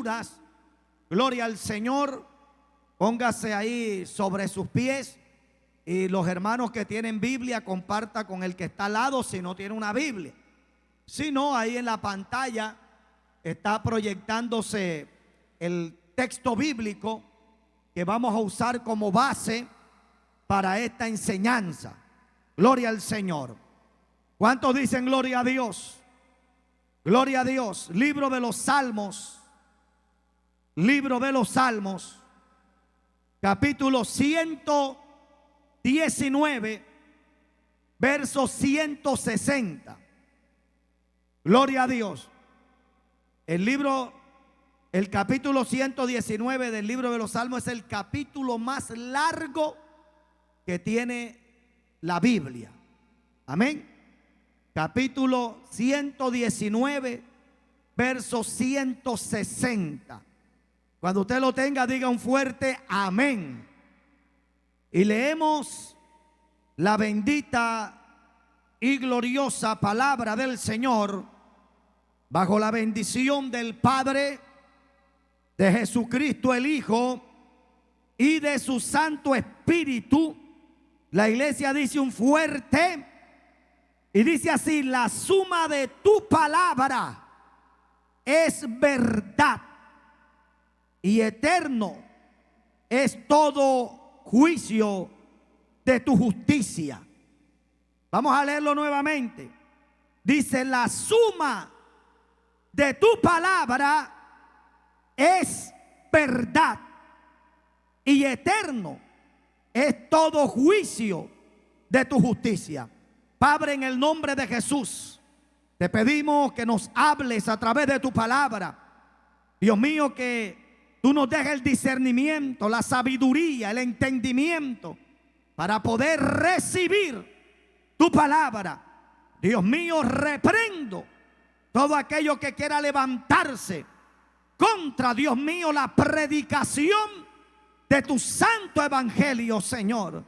Escrituras. Gloria al Señor. Póngase ahí sobre sus pies. Y los hermanos que tienen Biblia, comparta con el que está al lado si no tiene una Biblia. Si no, ahí en la pantalla está proyectándose el texto bíblico que vamos a usar como base para esta enseñanza. Gloria al Señor. ¿Cuántos dicen gloria a Dios? Gloria a Dios. Libro de los Salmos. Libro de los Salmos. Capítulo 119, verso 160. Gloria a Dios. El capítulo 119 del libro de los Salmos es el capítulo más largo que tiene la Biblia. Amén. Capítulo 119, verso 160. Cuando usted lo tenga, diga un fuerte amén. Y leemos la bendita y gloriosa palabra del Señor bajo la bendición del Padre, de Jesucristo el Hijo y de su Santo Espíritu. La iglesia dice un fuerte y dice así: la suma de tu palabra es verdad y eterno es todo juicio de tu justicia. Vamos a leerlo nuevamente. Dice: la suma de tu palabra es verdad y eterno es todo juicio de tu justicia. Padre, en el nombre de Jesús, te pedimos que nos hables a través de tu palabra. Dios mío, que tú nos dejes el discernimiento, la sabiduría, el entendimiento para poder recibir tu palabra. Dios mío, reprendo todo aquello que quiera levantarse contra, Dios mío, la predicación de tu santo evangelio, Señor.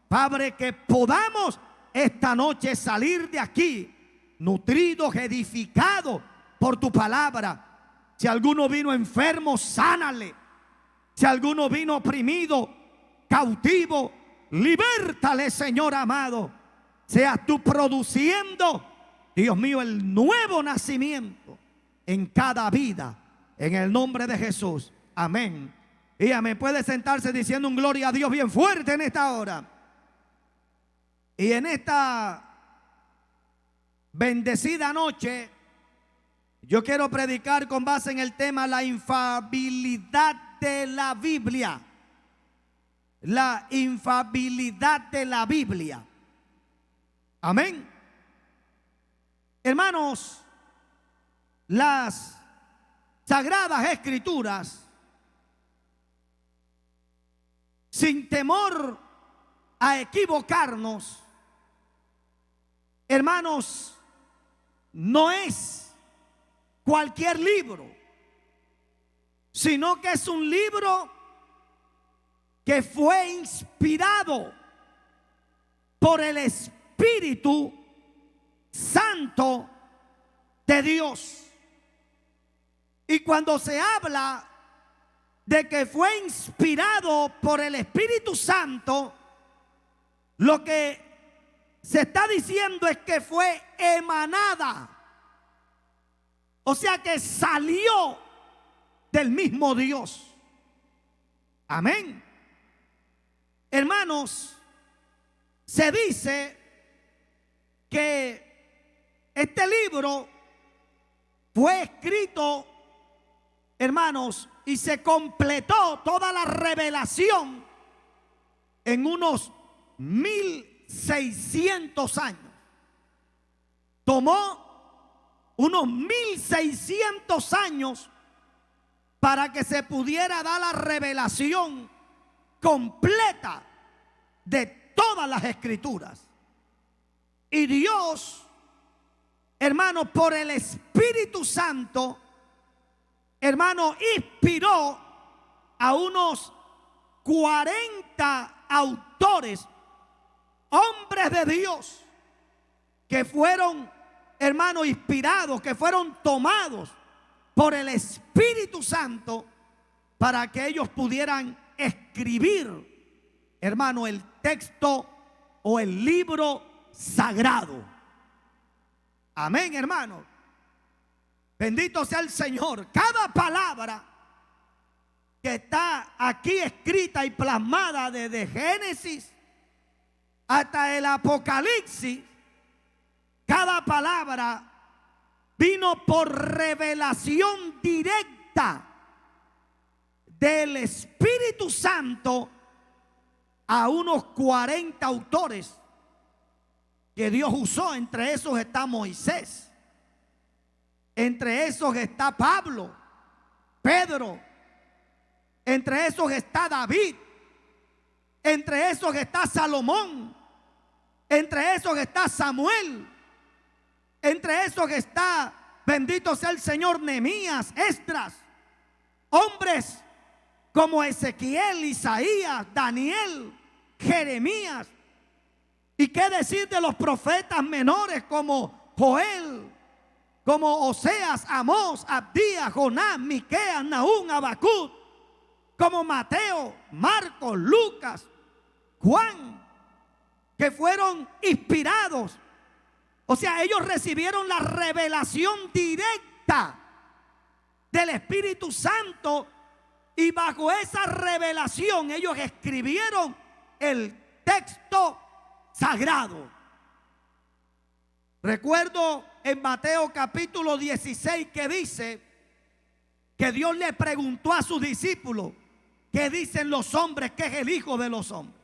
Padre, que podamos esta noche salir de aquí nutridos, edificados por tu palabra. Si alguno vino enfermo, sánale. Si alguno vino oprimido, cautivo, libértale, Señor amado. Seas tú produciendo, Dios mío, el nuevo nacimiento en cada vida, en el nombre de Jesús. Amén. Y amén. Puede sentarse diciendo un gloria a Dios bien fuerte en esta hora. Y en esta bendecida noche, yo quiero predicar con base en el tema la infalibilidad de la Biblia. La infalibilidad de la Biblia. Amén. Hermanos, las Sagradas Escrituras, sin temor a equivocarnos, hermanos, no es cualquier libro, sino que es un libro que fue inspirado por el Espíritu Santo de Dios. Y cuando se habla de que fue inspirado por el Espíritu Santo, lo que se está diciendo es que fue emanada. O sea que salió del mismo Dios. Amén. Hermanos, se dice que este libro fue escrito, hermanos, y se completó toda la revelación en unos 1600 años. Tomó unos 1600 años para que se pudiera dar la revelación completa de todas las Escrituras. Y Dios, hermano, por el Espíritu Santo, hermano, inspiró a unos 40 autores, hombres de Dios, que fueron, hermano, inspirados, que fueron tomados por el Espíritu Santo para que ellos pudieran escribir, hermano, el texto o el libro sagrado. Amén, hermano. Bendito sea el Señor. Cada palabra que está aquí escrita y plasmada desde Génesis hasta el Apocalipsis, cada palabra vino por revelación directa del Espíritu Santo a unos 40 autores que Dios usó. Entre esos está Moisés, entre esos está Pablo, Pedro, entre esos está David, entre esos está Salomón, entre esos está Samuel, entre esos está, bendito sea el Señor, Nehemías, Esdras, hombres como Ezequiel, Isaías, Daniel, Jeremías. ¿Y qué decir de los profetas menores como Joel, como Oseas, Amós, Abdías, Jonás, Miqueas, Nahum, Habacuc, como Mateo, Marcos, Lucas, Juan, que fueron inspirados? O sea, ellos recibieron la revelación directa del Espíritu Santo, y bajo esa revelación ellos escribieron el texto sagrado. Recuerdo en Mateo capítulo 16 que dice que Dios le preguntó a sus discípulos: ¿qué dicen los hombres que es el Hijo de los hombres?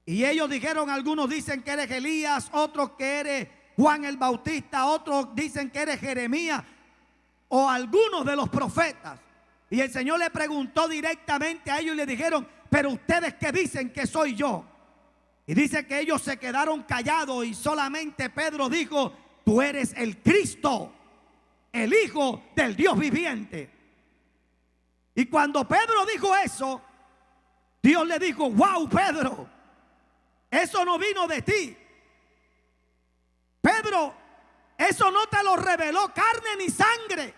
Y ellos dijeron, algunos dicen que eres Elías, otros que eres Juan el Bautista, otros dicen que eres Jeremías o algunos de los profetas. Y el Señor le preguntó directamente a ellos y le dijeron: pero ustedes, ¿qué dicen que soy yo? Y dice que ellos se quedaron callados y solamente Pedro dijo: tú eres el Cristo, el Hijo del Dios viviente. Y cuando Pedro dijo eso, Dios le dijo: wow, Pedro, eso no vino de ti. Pedro, eso no te lo reveló carne ni sangre.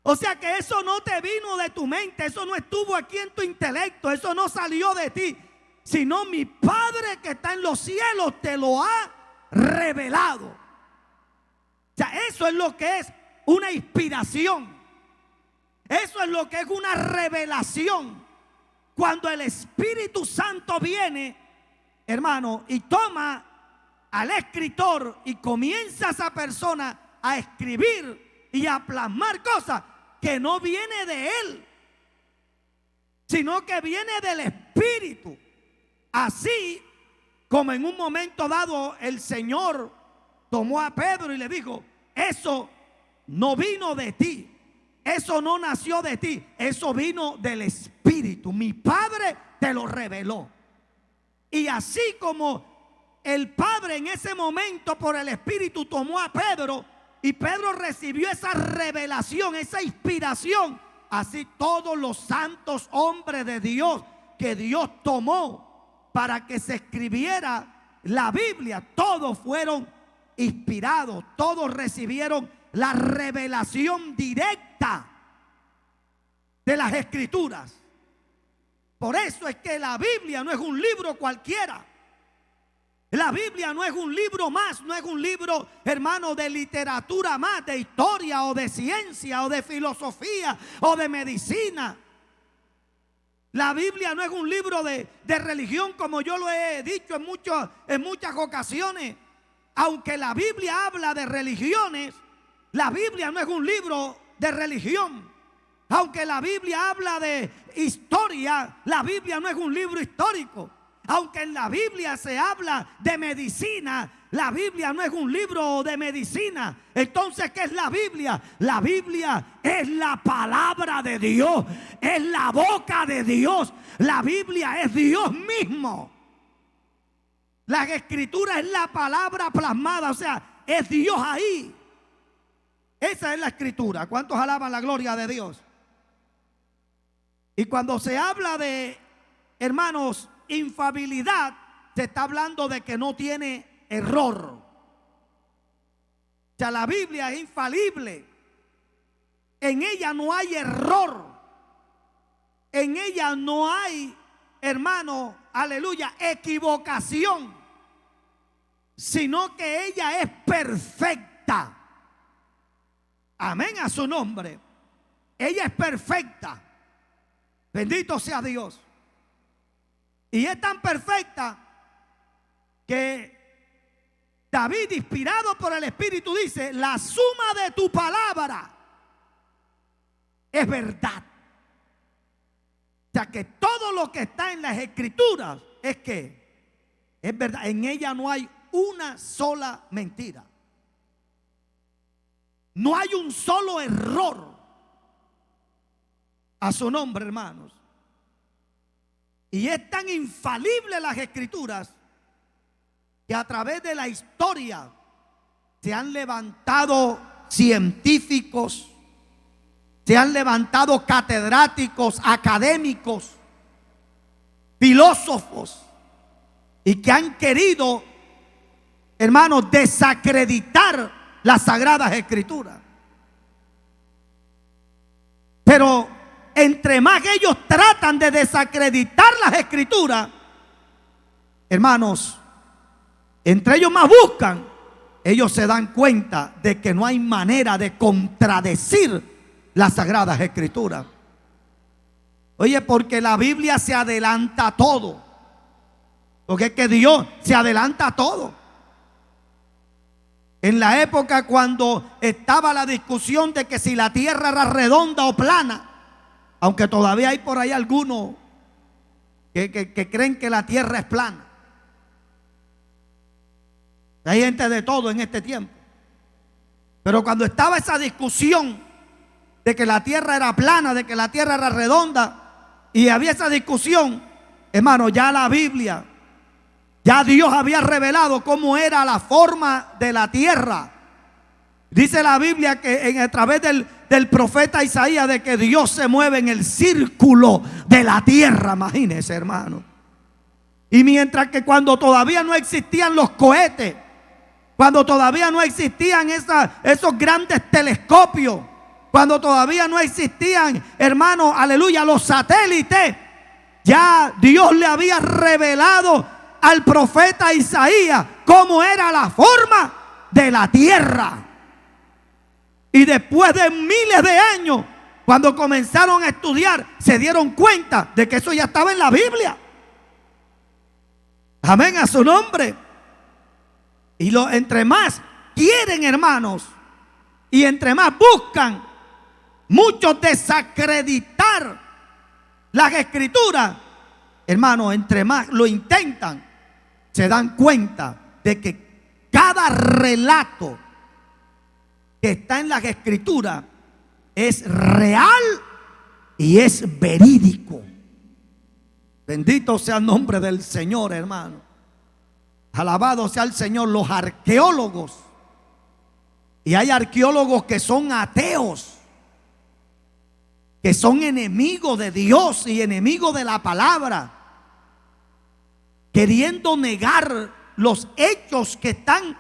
O sea que eso no te vino de tu mente, eso no estuvo aquí en tu intelecto, eso no salió de ti, sino mi Padre que está en los cielos te lo ha revelado. O sea, eso es lo que es una inspiración. Eso es lo que es una revelación. Cuando el Espíritu Santo viene, hermano, y toma al escritor y comienza esa persona a escribir y a plasmar cosas que no viene de él, sino que viene del Espíritu. Así como en un momento dado el Señor tomó a Pedro y le dijo: eso no vino de ti, eso no nació de ti, eso vino del Espíritu, mi Padre te lo reveló. Y así como el Padre en ese momento por el Espíritu tomó a Pedro y Pedro recibió esa revelación, esa inspiración, así todos los santos hombres de Dios que Dios tomó para que se escribiera la Biblia, todos fueron inspirados, todos recibieron la revelación directa de las Escrituras. Por eso es que la Biblia no es un libro cualquiera. La Biblia no es un libro más, no es un libro, hermano, de literatura más, de historia o de ciencia o de filosofía o de medicina. La Biblia no es un libro de religión, como yo lo he dicho en muchas ocasiones. Aunque la Biblia habla de religiones, la Biblia no es un libro de religión. Aunque la Biblia habla de historia, la Biblia no es un libro histórico. Aunque en la Biblia se habla de medicina, la Biblia no es un libro de medicina. Entonces, ¿qué es la Biblia? La Biblia es la palabra de Dios, es la boca de Dios. La Biblia es Dios mismo. Las Escrituras es la palabra plasmada, o sea, es Dios ahí. Esa es la Escritura. ¿Cuántos alaban la gloria de Dios? Y cuando se habla de, hermanos, infalibilidad, se está hablando de que no tiene error. O sea, la Biblia es infalible. En ella no hay error. En ella no hay, hermano, aleluya, equivocación. Sino que ella es perfecta. Amén a su nombre. Ella es perfecta. Bendito sea Dios. Y es tan perfecta que David, inspirado por el Espíritu, dice: la suma de tu palabra es verdad. O sea que todo lo que está en las Escrituras es que es verdad. En ella no hay una sola mentira. No hay un solo error. A su nombre, hermanos. Y es tan infalible las Escrituras que a través de la historia se han levantado científicos, se han levantado catedráticos, académicos, filósofos, y que han querido, hermanos, desacreditar las Sagradas Escrituras. Pero entre más ellos tratan de desacreditar las Escrituras, hermanos, entre ellos más buscan, ellos se dan cuenta de que no hay manera de contradecir las Sagradas Escrituras. Oye, porque la Biblia se adelanta a todo. Porque es que Dios se adelanta a todo. En la época cuando estaba la discusión de que si la tierra era redonda o plana, aunque todavía hay por ahí algunos que creen que la tierra es plana. Hay gente de todo en este tiempo. Pero cuando estaba esa discusión de que la tierra era plana, de que la tierra era redonda, y había esa discusión, hermano, ya la Biblia, ya Dios había revelado cómo era la forma de la tierra. Dice la Biblia que a través del profeta Isaías, de que Dios se mueve en el círculo de la tierra. Imagínese, hermano. Y mientras que cuando todavía no existían los cohetes, cuando todavía no existían esos grandes telescopios, cuando todavía no existían, hermano, aleluya, los satélites, ya Dios le había revelado al profeta Isaías cómo era la forma de la tierra. Y después de miles de años, cuando comenzaron a estudiar, se dieron cuenta de que eso ya estaba en la Biblia. Amén a su nombre. Y entre más quieren, hermanos, y entre más buscan muchos desacreditar las Escrituras, hermanos, entre más lo intentan, se dan cuenta de que cada relato que está en las Escrituras es real y es verídico. Bendito sea el nombre del Señor, hermano. Alabado sea el Señor. Los arqueólogos, y hay arqueólogos que son ateos, que son enemigos de Dios y enemigos de la palabra, queriendo negar los hechos que están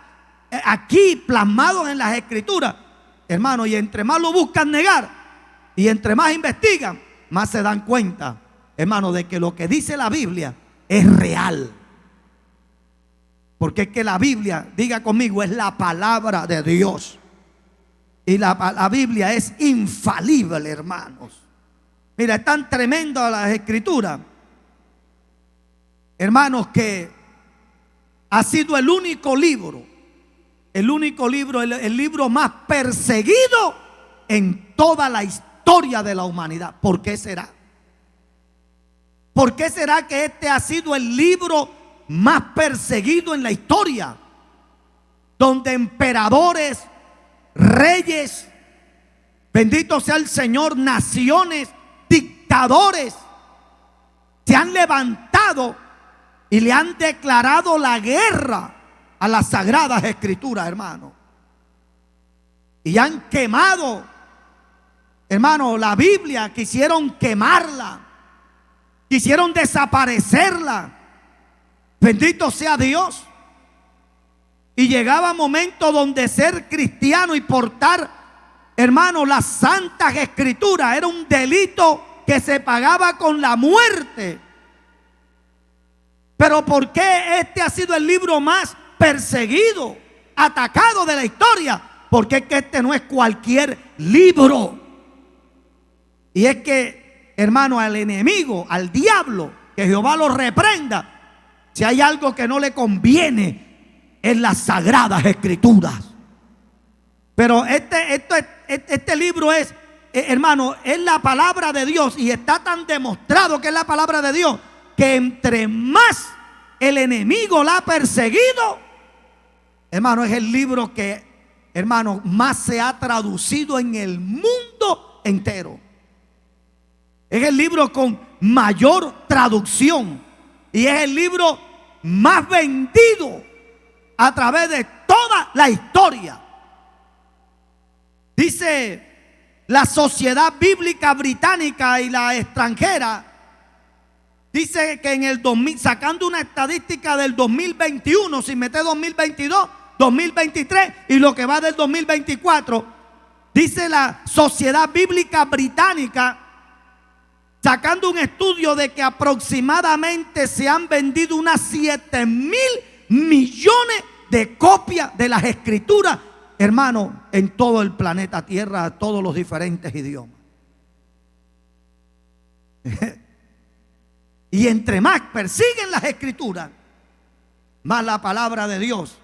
aquí plasmados en las Escrituras, hermano. Y entre más lo buscan negar y entre más investigan, más se dan cuenta, hermano, de que lo que dice la Biblia es real. Porque es que la Biblia, diga conmigo, es la palabra de Dios. Y la Biblia es infalible, hermanos. Mira, es tan tremendo las Escrituras, hermanos, que ha sido el único libro, el libro más perseguido en toda la historia de la humanidad. ¿Por qué será? ¿Por qué será que este ha sido el libro más perseguido en la historia? Donde emperadores, reyes, bendito sea el Señor, naciones, dictadores se han levantado y le han declarado la guerra a las Sagradas Escrituras, hermano. Y han quemado, hermano, la Biblia. Quisieron quemarla, quisieron desaparecerla. Bendito sea Dios. Y llegaba momento donde ser cristiano y portar hermano, las santas escrituras era un delito que se pagaba con la muerte. Pero ¿por qué este ha sido el libro más perseguido, atacado de la historia? Porque es que este no es cualquier libro. Y es que, hermano, al enemigo, al diablo, que Jehová lo reprenda, si hay algo que no le conviene, es las sagradas escrituras. Pero este libro es, hermano, es la palabra de Dios, y está tan demostrado que es la palabra de Dios, que entre más el enemigo la ha perseguido, hermano, es el libro que, hermano, más se ha traducido en el mundo entero. Es el libro con mayor traducción y es el libro más vendido a través de toda la historia. Dice la Sociedad Bíblica Británica y la extranjera, dice que en el 2000, sacando una estadística del 2021, sin meter 2022, 2023 y lo que va del 2024, dice la Sociedad Bíblica Británica, sacando un estudio de que aproximadamente se han vendido unas 7,000 millones de copias de las escrituras, hermano, en todo el planeta Tierra, a todos los diferentes idiomas. Y entre más persiguen las escrituras, más la palabra de Dios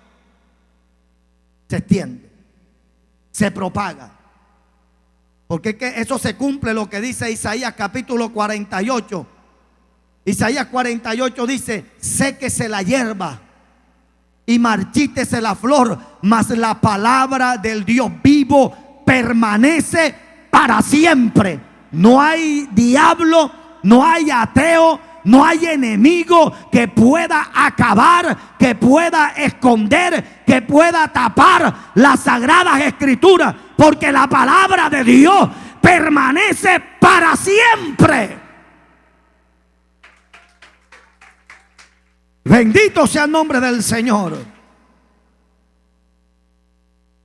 se extiende, se propaga. Porque es que eso se cumple lo que dice Isaías capítulo 48. Isaías 48 dice: séquese la hierba y marchítese la flor, mas la palabra del Dios vivo permanece para siempre. No hay diablo, no hay ateo, no hay enemigo que pueda acabar, que pueda esconder, que pueda tapar las sagradas escrituras, porque la palabra de Dios permanece para siempre. Bendito sea el nombre del Señor.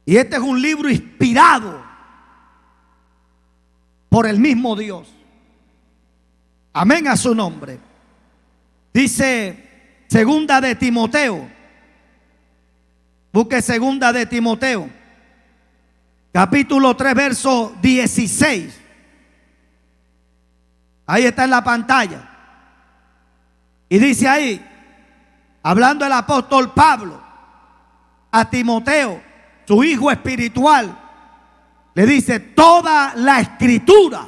Y este es un libro inspirado por el mismo Dios. Amén a su nombre. Dice segunda de Timoteo. Busque segunda de Timoteo, capítulo 3, verso 16. Ahí está en la pantalla. Y dice ahí, hablando el apóstol Pablo a Timoteo, su hijo espiritual, le dice: toda la escritura,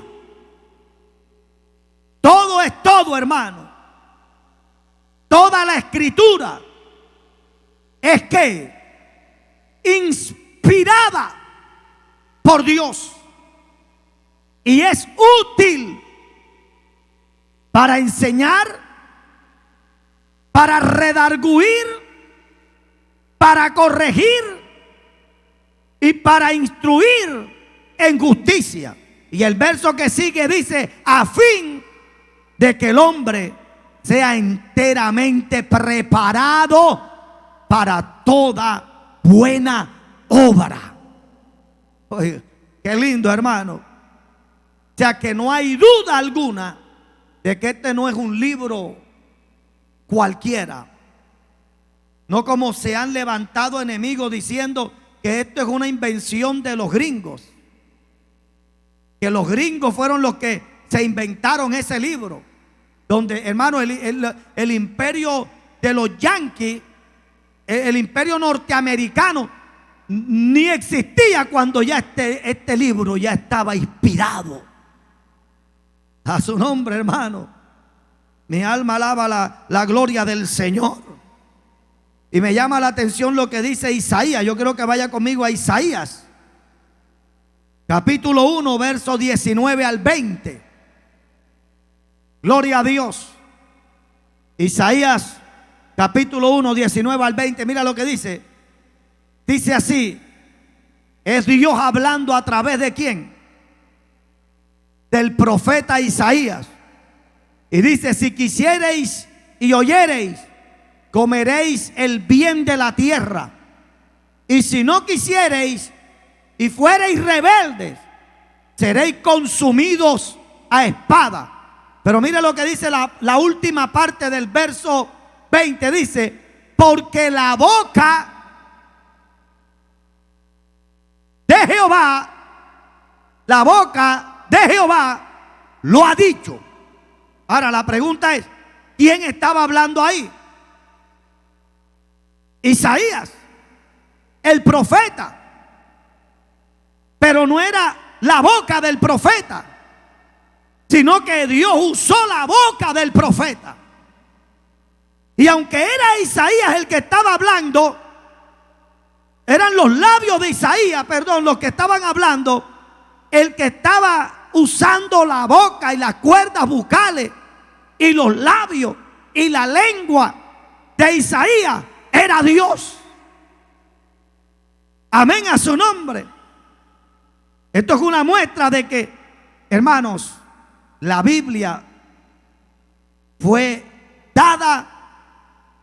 todo es todo, hermano. Toda la escritura es que inspirada por Dios y es útil para enseñar, para redarguir, para corregir y para instruir en justicia. Y el verso que sigue dice: a fin de que el hombre sea enteramente preparado para toda buena obra. Oye, qué lindo, hermano. O sea que no hay duda alguna de que este no es un libro cualquiera. No como se han levantado enemigos diciendo que esto es una invención de los gringos, que los gringos fueron los que se inventaron ese libro, donde, hermano, el imperio de los yanquis, el imperio norteamericano, ni existía cuando ya este libro ya estaba inspirado. A su nombre, hermano. Mi alma alaba la gloria del Señor. Y me llama la atención lo que dice Isaías. Yo quiero que vaya conmigo a Isaías, capítulo 1, verso 19 al 20. Gloria a Dios. Isaías capítulo 1, 19 al 20. Mira lo que dice. Dice así. Es Dios hablando a través de ¿quién? Del profeta Isaías. Y dice: si quisiereis y oyereis, comeréis el bien de la tierra. Y si no quisiereis, y fuereis rebeldes, seréis consumidos a espada. Pero mire lo que dice la última parte del verso 20. Dice, porque la boca de Jehová, la boca de Jehová lo ha dicho. Ahora la pregunta es, ¿quién estaba hablando ahí? Isaías, el profeta. Pero no era la boca del profeta, sino que Dios usó la boca del profeta. Y aunque era Isaías el que estaba hablando, eran los labios de Isaías, los que estaban hablando, el que estaba usando la boca y las cuerdas bucales y los labios y la lengua de Isaías era Dios. Amén a su nombre. Esto es una muestra de que, hermanos, la Biblia fue dada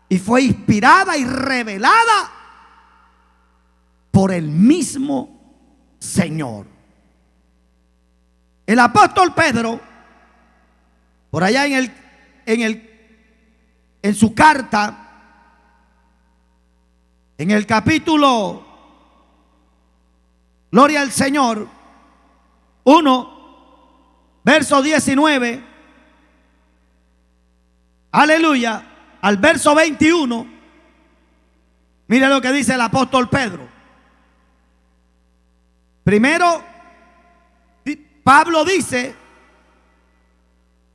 y fue inspirada y revelada por el mismo Señor. El apóstol Pedro, por allá en su carta, en el capítulo, gloria al Señor, 1, verso 19, aleluya, al verso 21, mire lo que dice el apóstol Pedro. Primero, Pablo dice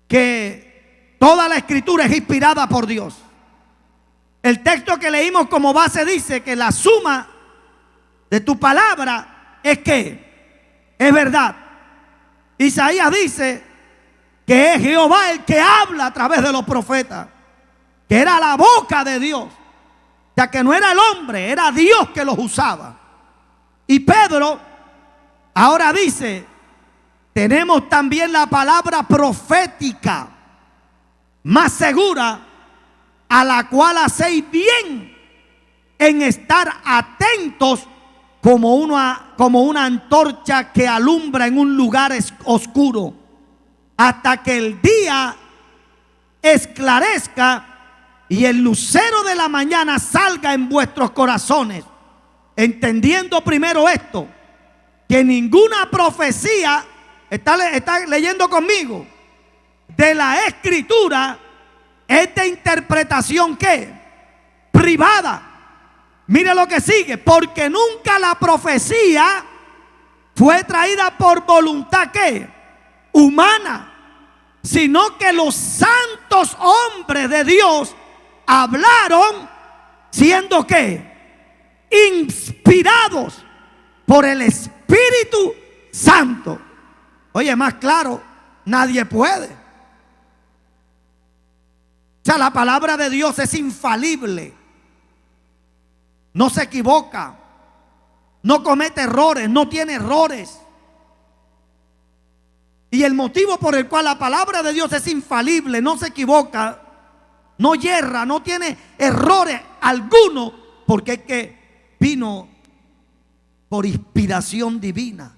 que toda la escritura es inspirada por Dios. El texto que leímos como base dice que la suma de tu palabra es que es verdad. Isaías dice que es Jehová el que habla a través de los profetas, que era la boca de Dios. O sea, que no era el hombre, era Dios que los usaba. Y Pedro ahora dice, tenemos también la palabra profética más segura, a la cual hacéis bien en estar atentos como una antorcha que alumbra en un lugar oscuro, hasta que el día esclarezca y el lucero de la mañana salga en vuestros corazones. Entendiendo primero esto, que ninguna profecía, está leyendo conmigo, de la escritura es de interpretación ¿qué? Privada. Mire lo que sigue, porque nunca la profecía fue traída por voluntad ¿qué? Humana, sino que los santos hombres de Dios hablaron siendo ¿qué? Inspirados por el Espíritu Santo. Oye, más claro, nadie puede. O sea, la palabra de Dios es infalible. No se equivoca. No comete errores, no tiene errores. Y el motivo por el cual la palabra de Dios es infalible, no se equivoca, no yerra, no tiene errores alguno, porque es que vino por inspiración divina.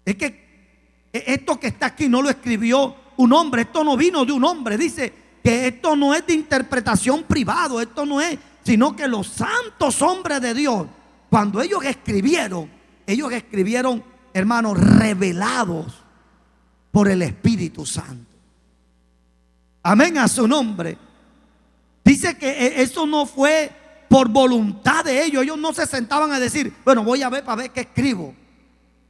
Es que esto que está aquí no lo escribió un hombre, esto no vino de un hombre. Dice que esto no es de interpretación privada, esto no es, sino que los santos hombres de Dios, cuando ellos escribieron, hermanos, revelados por el Espíritu Santo. Amén a su nombre. Dice que eso no fue por voluntad de ellos. Ellos no se sentaban a decir, bueno, voy a ver para ver qué escribo,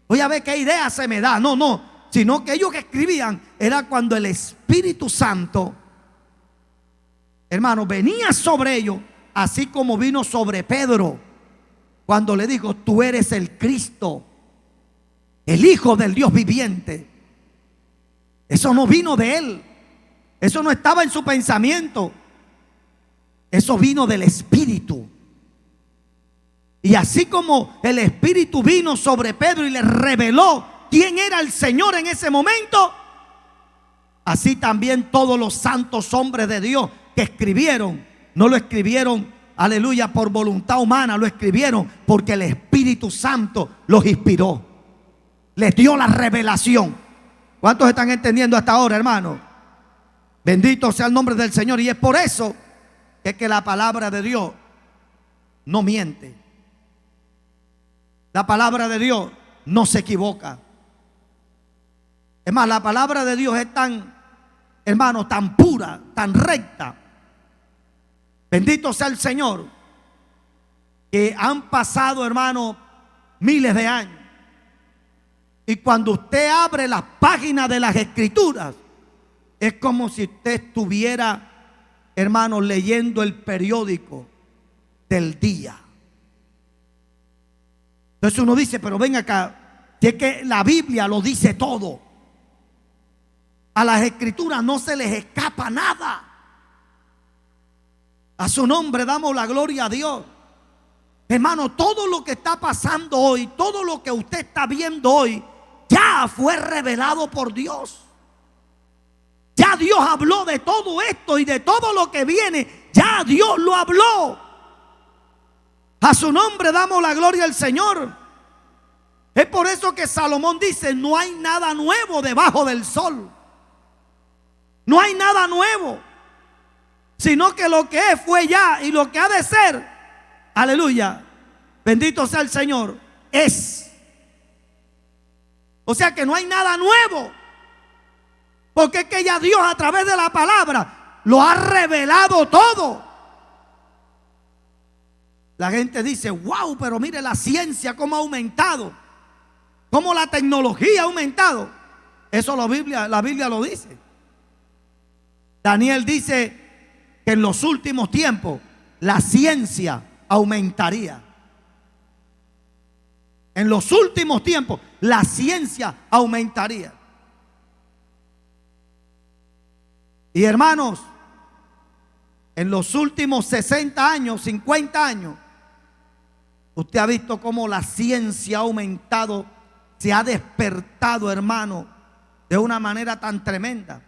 voy a ver qué idea se me da. No, sino que ellos que escribían era cuando el Espíritu Santo, hermano, venía sobre ellos, así como vino sobre Pedro cuando le dijo, tú eres el Cristo, el Hijo del Dios viviente. Eso no vino de él, eso no estaba en su pensamiento, eso vino del Espíritu. Y así como el Espíritu vino sobre Pedro y le reveló quién era el Señor en ese momento, así también todos los santos hombres de Dios que escribieron, no lo escribieron aleluya, por voluntad humana, lo escribieron porque el Espíritu Santo los inspiró, les dio la revelación. ¿Cuántos están entendiendo hasta ahora, hermano? Bendito sea el nombre del Señor. Y es por eso que la palabra de Dios no miente. La palabra de Dios no se equivoca. Es más, la palabra de Dios es tan, hermano, tan pura, tan recta. Bendito sea el Señor, que han pasado, hermano, miles de años. Y cuando usted abre las páginas de las Escrituras, es como si usted estuviera, hermano, leyendo el periódico del día. Entonces uno dice, pero ven acá, si es que la Biblia lo dice todo. A las Escrituras no se les escapa nada. A su nombre damos la gloria a Dios. Hermano, todo lo que está pasando hoy, todo lo que usted está viendo hoy, ya fue revelado por Dios. Ya Dios habló de todo esto y de todo lo que viene. Ya Dios lo habló. A su nombre damos la gloria al Señor. Es por eso que Salomón dice, no hay nada nuevo debajo del sol. No hay nada nuevo, sino que lo que es fue ya, y lo que ha de ser, aleluya, bendito sea el Señor, es. O sea que no hay nada nuevo, porque es que ya Dios a través de la palabra lo ha revelado todo. La gente dice, wow, pero mire la ciencia cómo ha aumentado, cómo la tecnología ha aumentado. Eso la Biblia lo dice. Daniel dice que en los últimos tiempos la ciencia aumentaría. En los últimos tiempos la ciencia aumentaría. Y hermanos, en los últimos 60 años, 50 años, usted ha visto cómo la ciencia ha aumentado, se ha despertado, hermano, de una manera tan tremenda.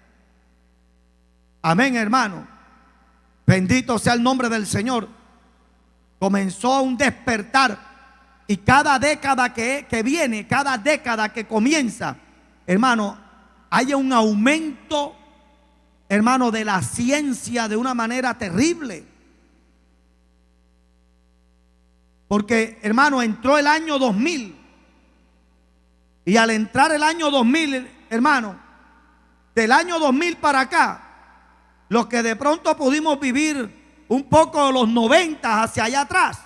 Amén, hermano. Bendito sea el nombre del Señor. Comenzó un despertar, y cada década que viene, cada década que comienza, hermano, hay un aumento, hermano, de la ciencia de una manera terrible. Porque, hermano, entró el año 2000, y al entrar el año 2000, hermano, del año 2000 para acá, los que de pronto pudimos vivir un poco los 90 hacia allá atrás,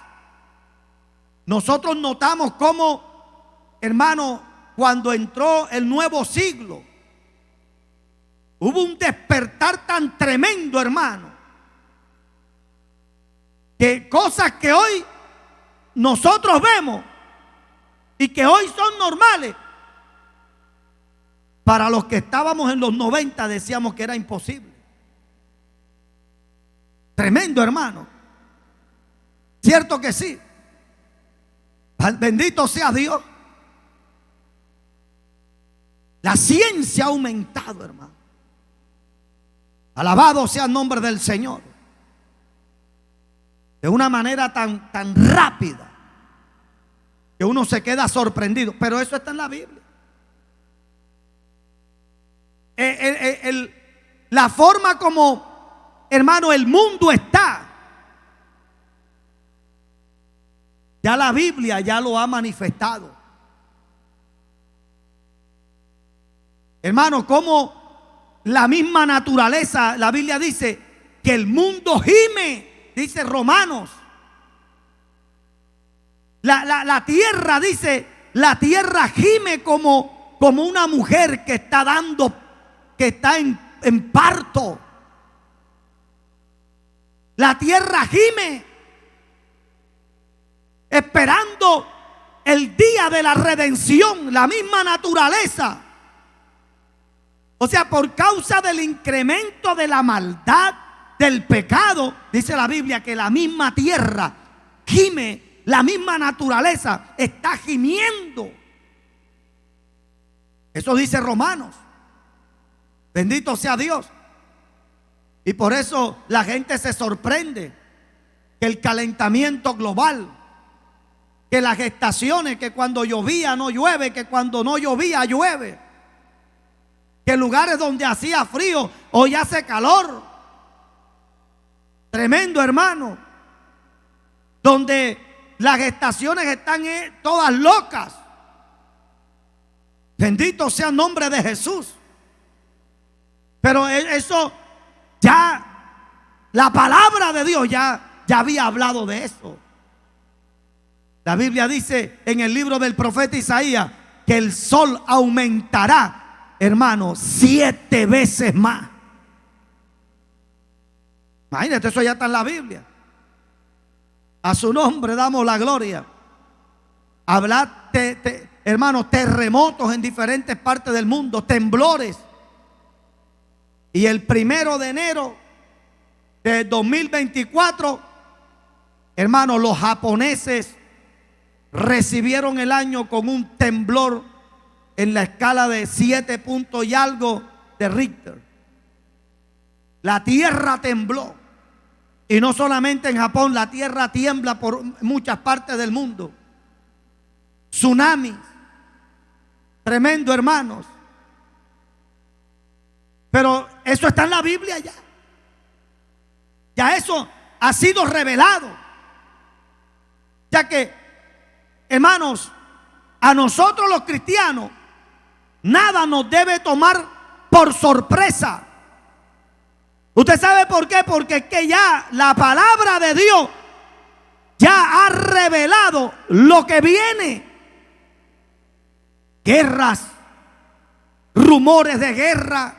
nosotros notamos cómo, hermano, cuando entró el nuevo siglo, hubo un despertar tan tremendo, hermano, que cosas que hoy nosotros vemos y que hoy son normales, para los que estábamos en los 90 decíamos que era imposible. Tremendo, hermano. ¿Cierto que sí? Bendito sea Dios. La ciencia ha aumentado, hermano. Alabado sea el nombre del Señor. De una manera tan rápida que uno se queda sorprendido. Pero eso está en la Biblia. La forma como, hermano, el mundo está, ya la Biblia ya lo ha manifestado. Hermano, como la misma naturaleza, la Biblia dice que el mundo gime, dice Romanos. La tierra, dice, la tierra gime como una mujer que está dando, que está en parto. La tierra gime, esperando el día de la redención, la misma naturaleza. O sea, por causa del incremento de la maldad, del pecado, dice la Biblia que la misma tierra gime, la misma naturaleza está gimiendo. Eso dice Romanos. Bendito sea Dios. Y por eso la gente se sorprende que el calentamiento global, que las estaciones, que cuando llovía no llueve, que cuando no llovía llueve, que lugares donde hacía frío hoy hace calor. Tremendo, hermano. Donde las estaciones están todas locas. Bendito sea el nombre de Jesús. Pero eso ya, la palabra de Dios ya había hablado de eso. La Biblia dice en el libro del profeta Isaías que el sol aumentará, hermano, 7 veces más. Imagínate, eso ya está en la Biblia. A su nombre damos la gloria. Hablar, hermano, terremotos en diferentes partes del mundo, temblores. Y el 1 de enero de 2024, hermano, los japoneses recibieron el año con un temblor en la escala de 7 puntos y algo de Richter. La tierra tembló. Y no solamente en Japón, la tierra tiembla por muchas partes del mundo. Tsunamis. Tremendo, hermanos. Pero eso está en la Biblia ya. Ya eso ha sido revelado. Ya que, hermanos, a nosotros los cristianos, nada nos debe tomar por sorpresa. ¿Usted sabe por qué? Porque es que ya la palabra de Dios ya ha revelado lo que viene. Guerras, rumores de guerra.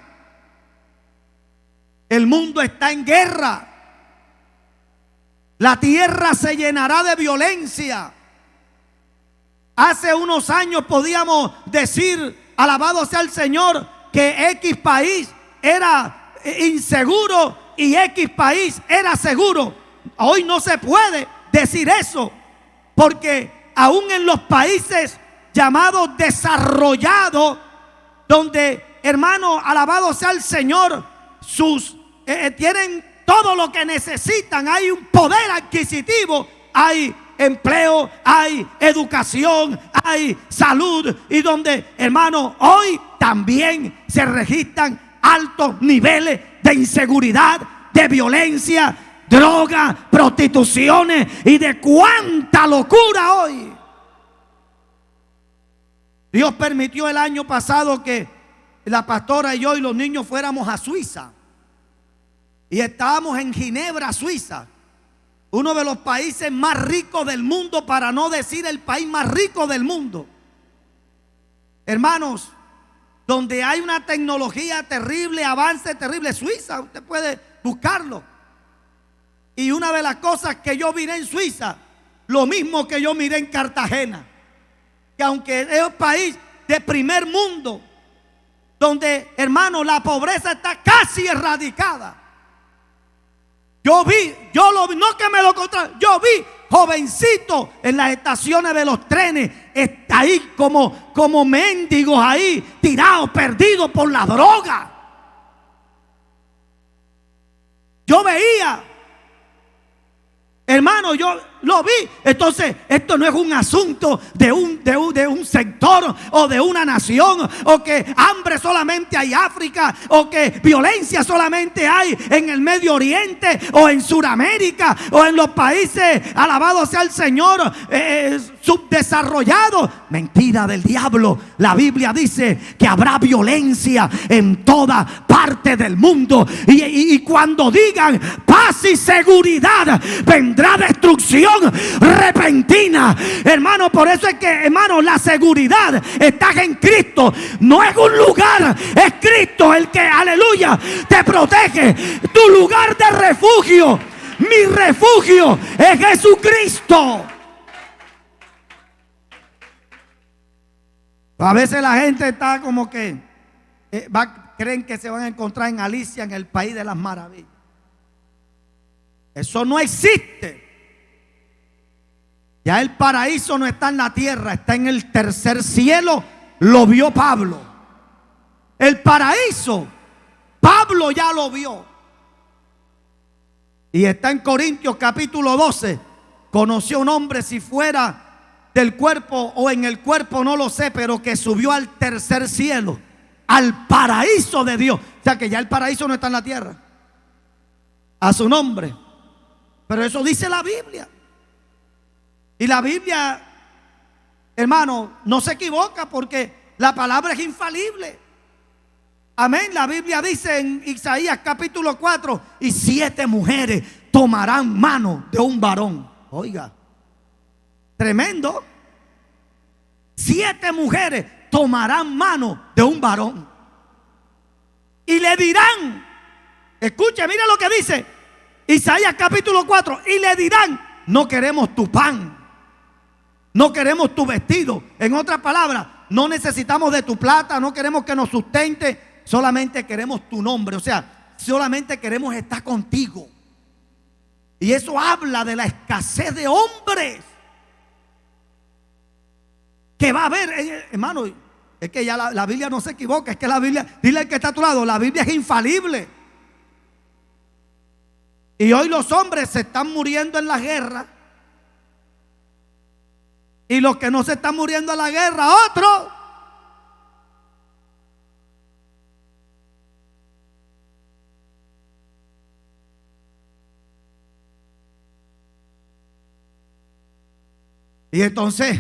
El mundo está en guerra. La tierra se llenará de violencia. Hace unos años podíamos decir, alabado sea el Señor, que X país era inseguro y X país era seguro. Hoy no se puede decir eso, porque aún en los países llamados desarrollados, donde, hermano, alabado sea el Señor, tienen todo lo que necesitan, hay un poder adquisitivo, hay empleo, hay educación, hay salud, y donde, hermano, hoy también se registran altos niveles de inseguridad, de violencia, droga, prostituciones y de cuánta locura hoy. Dios permitió el año pasado que la pastora y yo y los niños fuéramos a Suiza. Y estábamos en Ginebra, Suiza, uno de los países más ricos del mundo, para no decir el país más rico del mundo. Hermanos, donde hay una tecnología terrible, avance terrible. Suiza, usted puede buscarlo. Y una de las cosas que yo miré en Suiza, lo mismo que yo miré en Cartagena, que aunque es un país de primer mundo, donde, hermano, la pobreza está casi erradicada. Yo lo vi, no que me lo contaron, yo vi jovencitos en las estaciones de los trenes, está ahí como mendigos ahí, tirados, perdidos por la droga. Yo veía, hermano, yo lo vi. Entonces, esto no es un asunto de un sector o de una nación, o que hambre solamente hay en África, o que violencia solamente hay en el Medio Oriente o en Sudamérica o en los países, alabado sea el Señor, subdesarrollados. Mentira del diablo. La Biblia dice que habrá violencia en toda parte del mundo, y cuando digan paz y seguridad, vendrá destrucción repentina, hermano. Por eso es que, hermano, la seguridad está en Cristo. No es un lugar, es Cristo el que, aleluya, te protege. Tu lugar de refugio, mi refugio es Jesucristo. A veces la gente está como que creen que se van a encontrar en Alicia, en el país de las maravillas. Eso no existe. Ya el paraíso no está en la tierra, está en el tercer cielo. Lo vio Pablo. El paraíso, Pablo ya lo vio. Y está en Corintios capítulo 12. Conoció un hombre, si fuera del cuerpo o en el cuerpo, no lo sé, pero que subió al tercer cielo, al paraíso de Dios. O sea que ya el paraíso no está en la tierra. A su nombre. Pero eso dice la Biblia. Y la Biblia, hermano, no se equivoca, porque la palabra es infalible. Amén. La Biblia dice en Isaías capítulo 4: y 7 mujeres tomarán mano de un varón. Oiga, tremendo. 7 mujeres tomarán mano de un varón y le dirán, escuche, mira lo que dice Isaías capítulo 4: y le dirán, no queremos tu pan, no queremos tu vestido. En otras palabras, no necesitamos de tu plata, no queremos que nos sustente, solamente queremos tu nombre. O sea, solamente queremos estar contigo. Y eso habla de la escasez de hombres que va a haber, hermano. Es que ya la Biblia no se equivoca. Es que la Biblia, dile al que está a tu lado, la Biblia es infalible. Y hoy los hombres se están muriendo en la guerra, y los que no se están muriendo en la guerra, otros. Y entonces,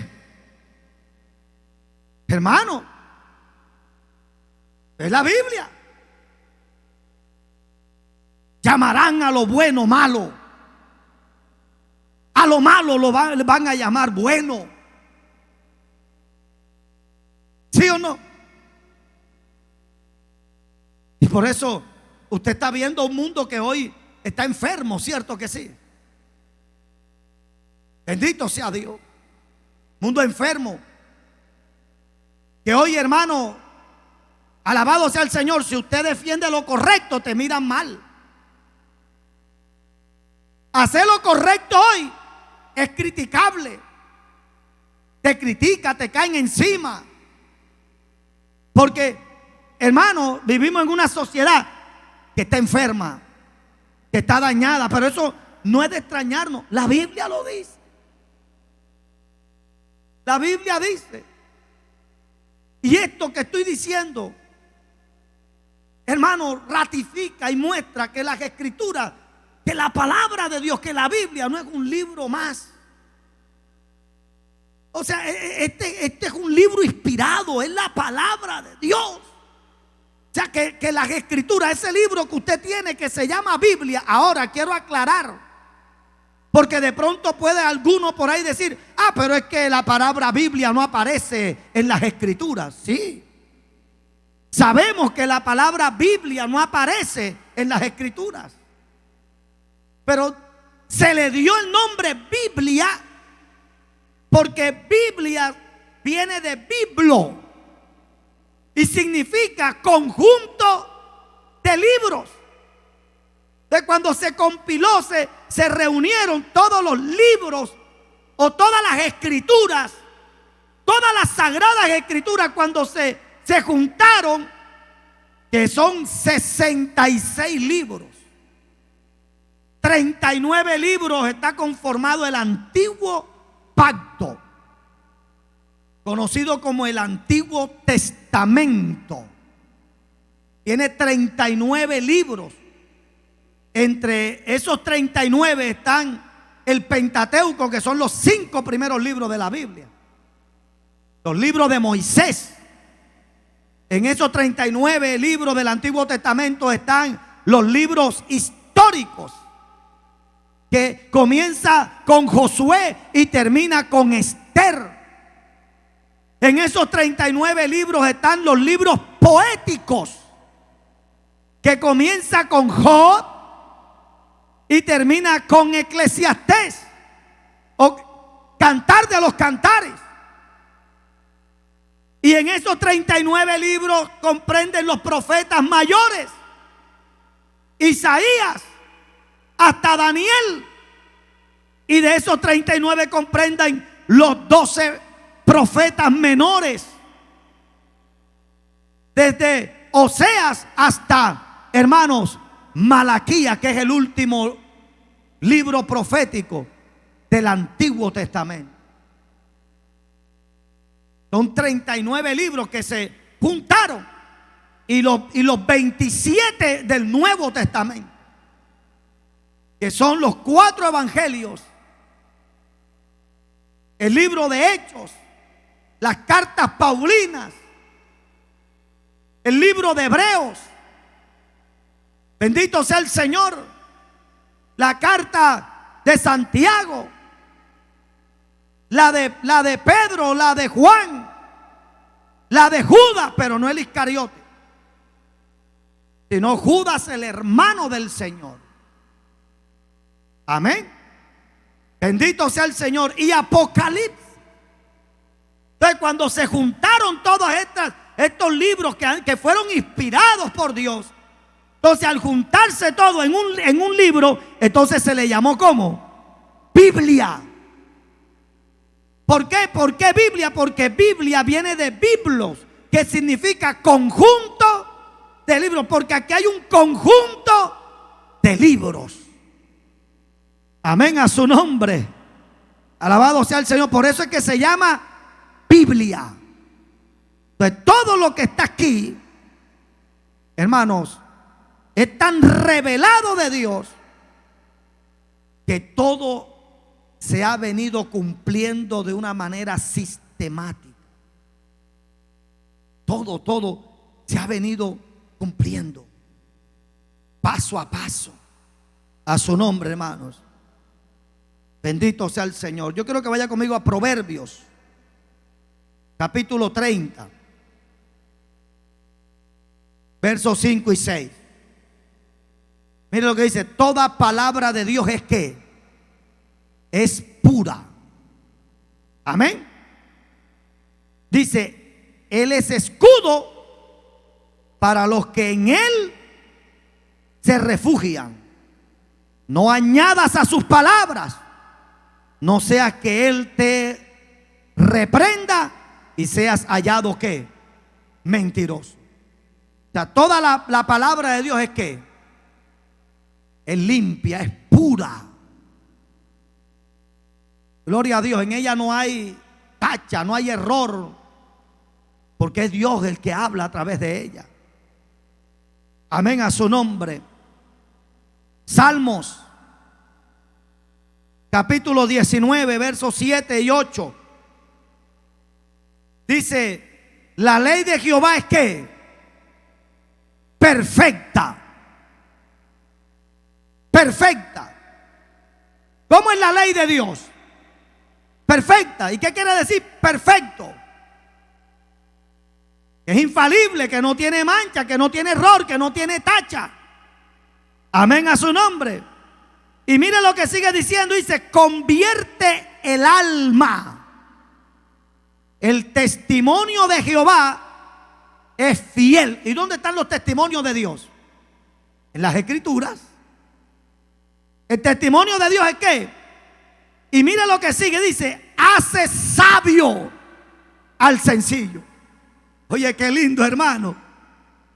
hermano, es la Biblia. Llamarán a lo bueno malo, a lo malo lo van a llamar bueno. ¿Sí o no? Y por eso usted está viendo un mundo que hoy está enfermo, ¿cierto que sí? Bendito sea Dios. Mundo enfermo. Que hoy, hermano, alabado sea el Señor, si usted defiende lo correcto, te miran mal. Hacer lo correcto hoy es criticable. Te critica, te caen encima. Porque, hermano, vivimos en una sociedad que está enferma, que está dañada. Pero eso no es de extrañarnos. La Biblia lo dice. La Biblia dice. Y esto que estoy diciendo, hermano, ratifica y muestra que las Escrituras, que la palabra de Dios, que la Biblia no es un libro más. O sea, este es un libro inspirado, es la palabra de Dios. O sea, que las Escrituras, ese libro que usted tiene que se llama Biblia. Ahora quiero aclarar, porque de pronto puede alguno por ahí decir: ah, pero es que la palabra Biblia no aparece en las Escrituras. Sí, sabemos que la palabra Biblia no aparece en las Escrituras, pero se le dio el nombre Biblia porque Biblia viene de biblo y significa conjunto de libros. De cuando se compiló, se reunieron todos los libros o todas las escrituras, todas las sagradas escrituras, cuando se juntaron, que son 66 libros. 39 libros está conformado el Antiguo Pacto, conocido como el Antiguo Testamento. Tiene 39 libros. Entre esos 39 están el Pentateuco, que son los 5 primeros libros de la Biblia. Los libros de Moisés. En esos 39 libros del Antiguo Testamento están los libros históricos, que comienza con Josué y termina con Esther. En esos 39 libros están los libros poéticos, que comienza con Job y termina con Eclesiastés, o Cantar de los Cantares. Y en esos 39 libros comprenden los profetas mayores, Isaías, hasta Daniel. Y de esos 39 comprenden los 12 profetas menores, desde Oseas hasta, hermanos, Malaquías, que es el último libro profético del Antiguo Testamento. Son 39 libros que se juntaron y los 27 del Nuevo Testamento, que son los 4 evangelios, el libro de Hechos, las cartas paulinas, el libro de Hebreos, bendito sea el Señor, la carta de Santiago, la de Pedro, la de Juan, la de Judas, pero no el Iscariote, sino Judas, el hermano del Señor. Amén. Bendito sea el Señor. Y Apocalipsis. Entonces, cuando se juntaron todos estos libros que fueron inspirados por Dios, entonces al juntarse todo en un libro, entonces se le llamó ¿cómo? Biblia. ¿Por qué? ¿Por qué Biblia? Porque Biblia viene de biblos, que significa conjunto de libros, porque aquí hay un conjunto de libros. Amén a su nombre. Alabado sea el Señor. Por eso es que se llama Biblia. Entonces, todo lo que está aquí, hermanos, es tan revelado de Dios que todo se ha venido cumpliendo de una manera sistemática. Todo se ha venido cumpliendo paso a paso. A su nombre, hermanos. Bendito sea el Señor. Yo quiero que vaya conmigo a Proverbios, capítulo 30, versos 5 y 6. Mire lo que dice: toda palabra de Dios es que es pura. Amén. Dice: Él es escudo para los que en Él se refugian. No añadas a sus palabras, no sea que Él te reprenda y seas hallado ¿qué? Mentiroso. O sea, toda la palabra de Dios es que es limpia, es pura. Gloria a Dios. En ella no hay tacha, no hay error, porque es Dios el que habla a través de ella. Amén a su nombre. Salmos, capítulo 19, versos 7 y 8. Dice: la ley de Jehová es ¿qué? Perfecta. Perfecta. ¿Cómo es la ley de Dios? Perfecta. ¿Y qué quiere decir perfecto? Que es infalible, que no tiene mancha, que no tiene error, que no tiene tacha. Amén a su nombre. Y mire lo que sigue diciendo. Dice: convierte el alma. El testimonio de Jehová es fiel. ¿Y dónde están los testimonios de Dios? En las Escrituras. El testimonio de Dios es ¿qué? Y mire lo que sigue. Dice: hace sabio al sencillo. Oye, qué lindo, hermano.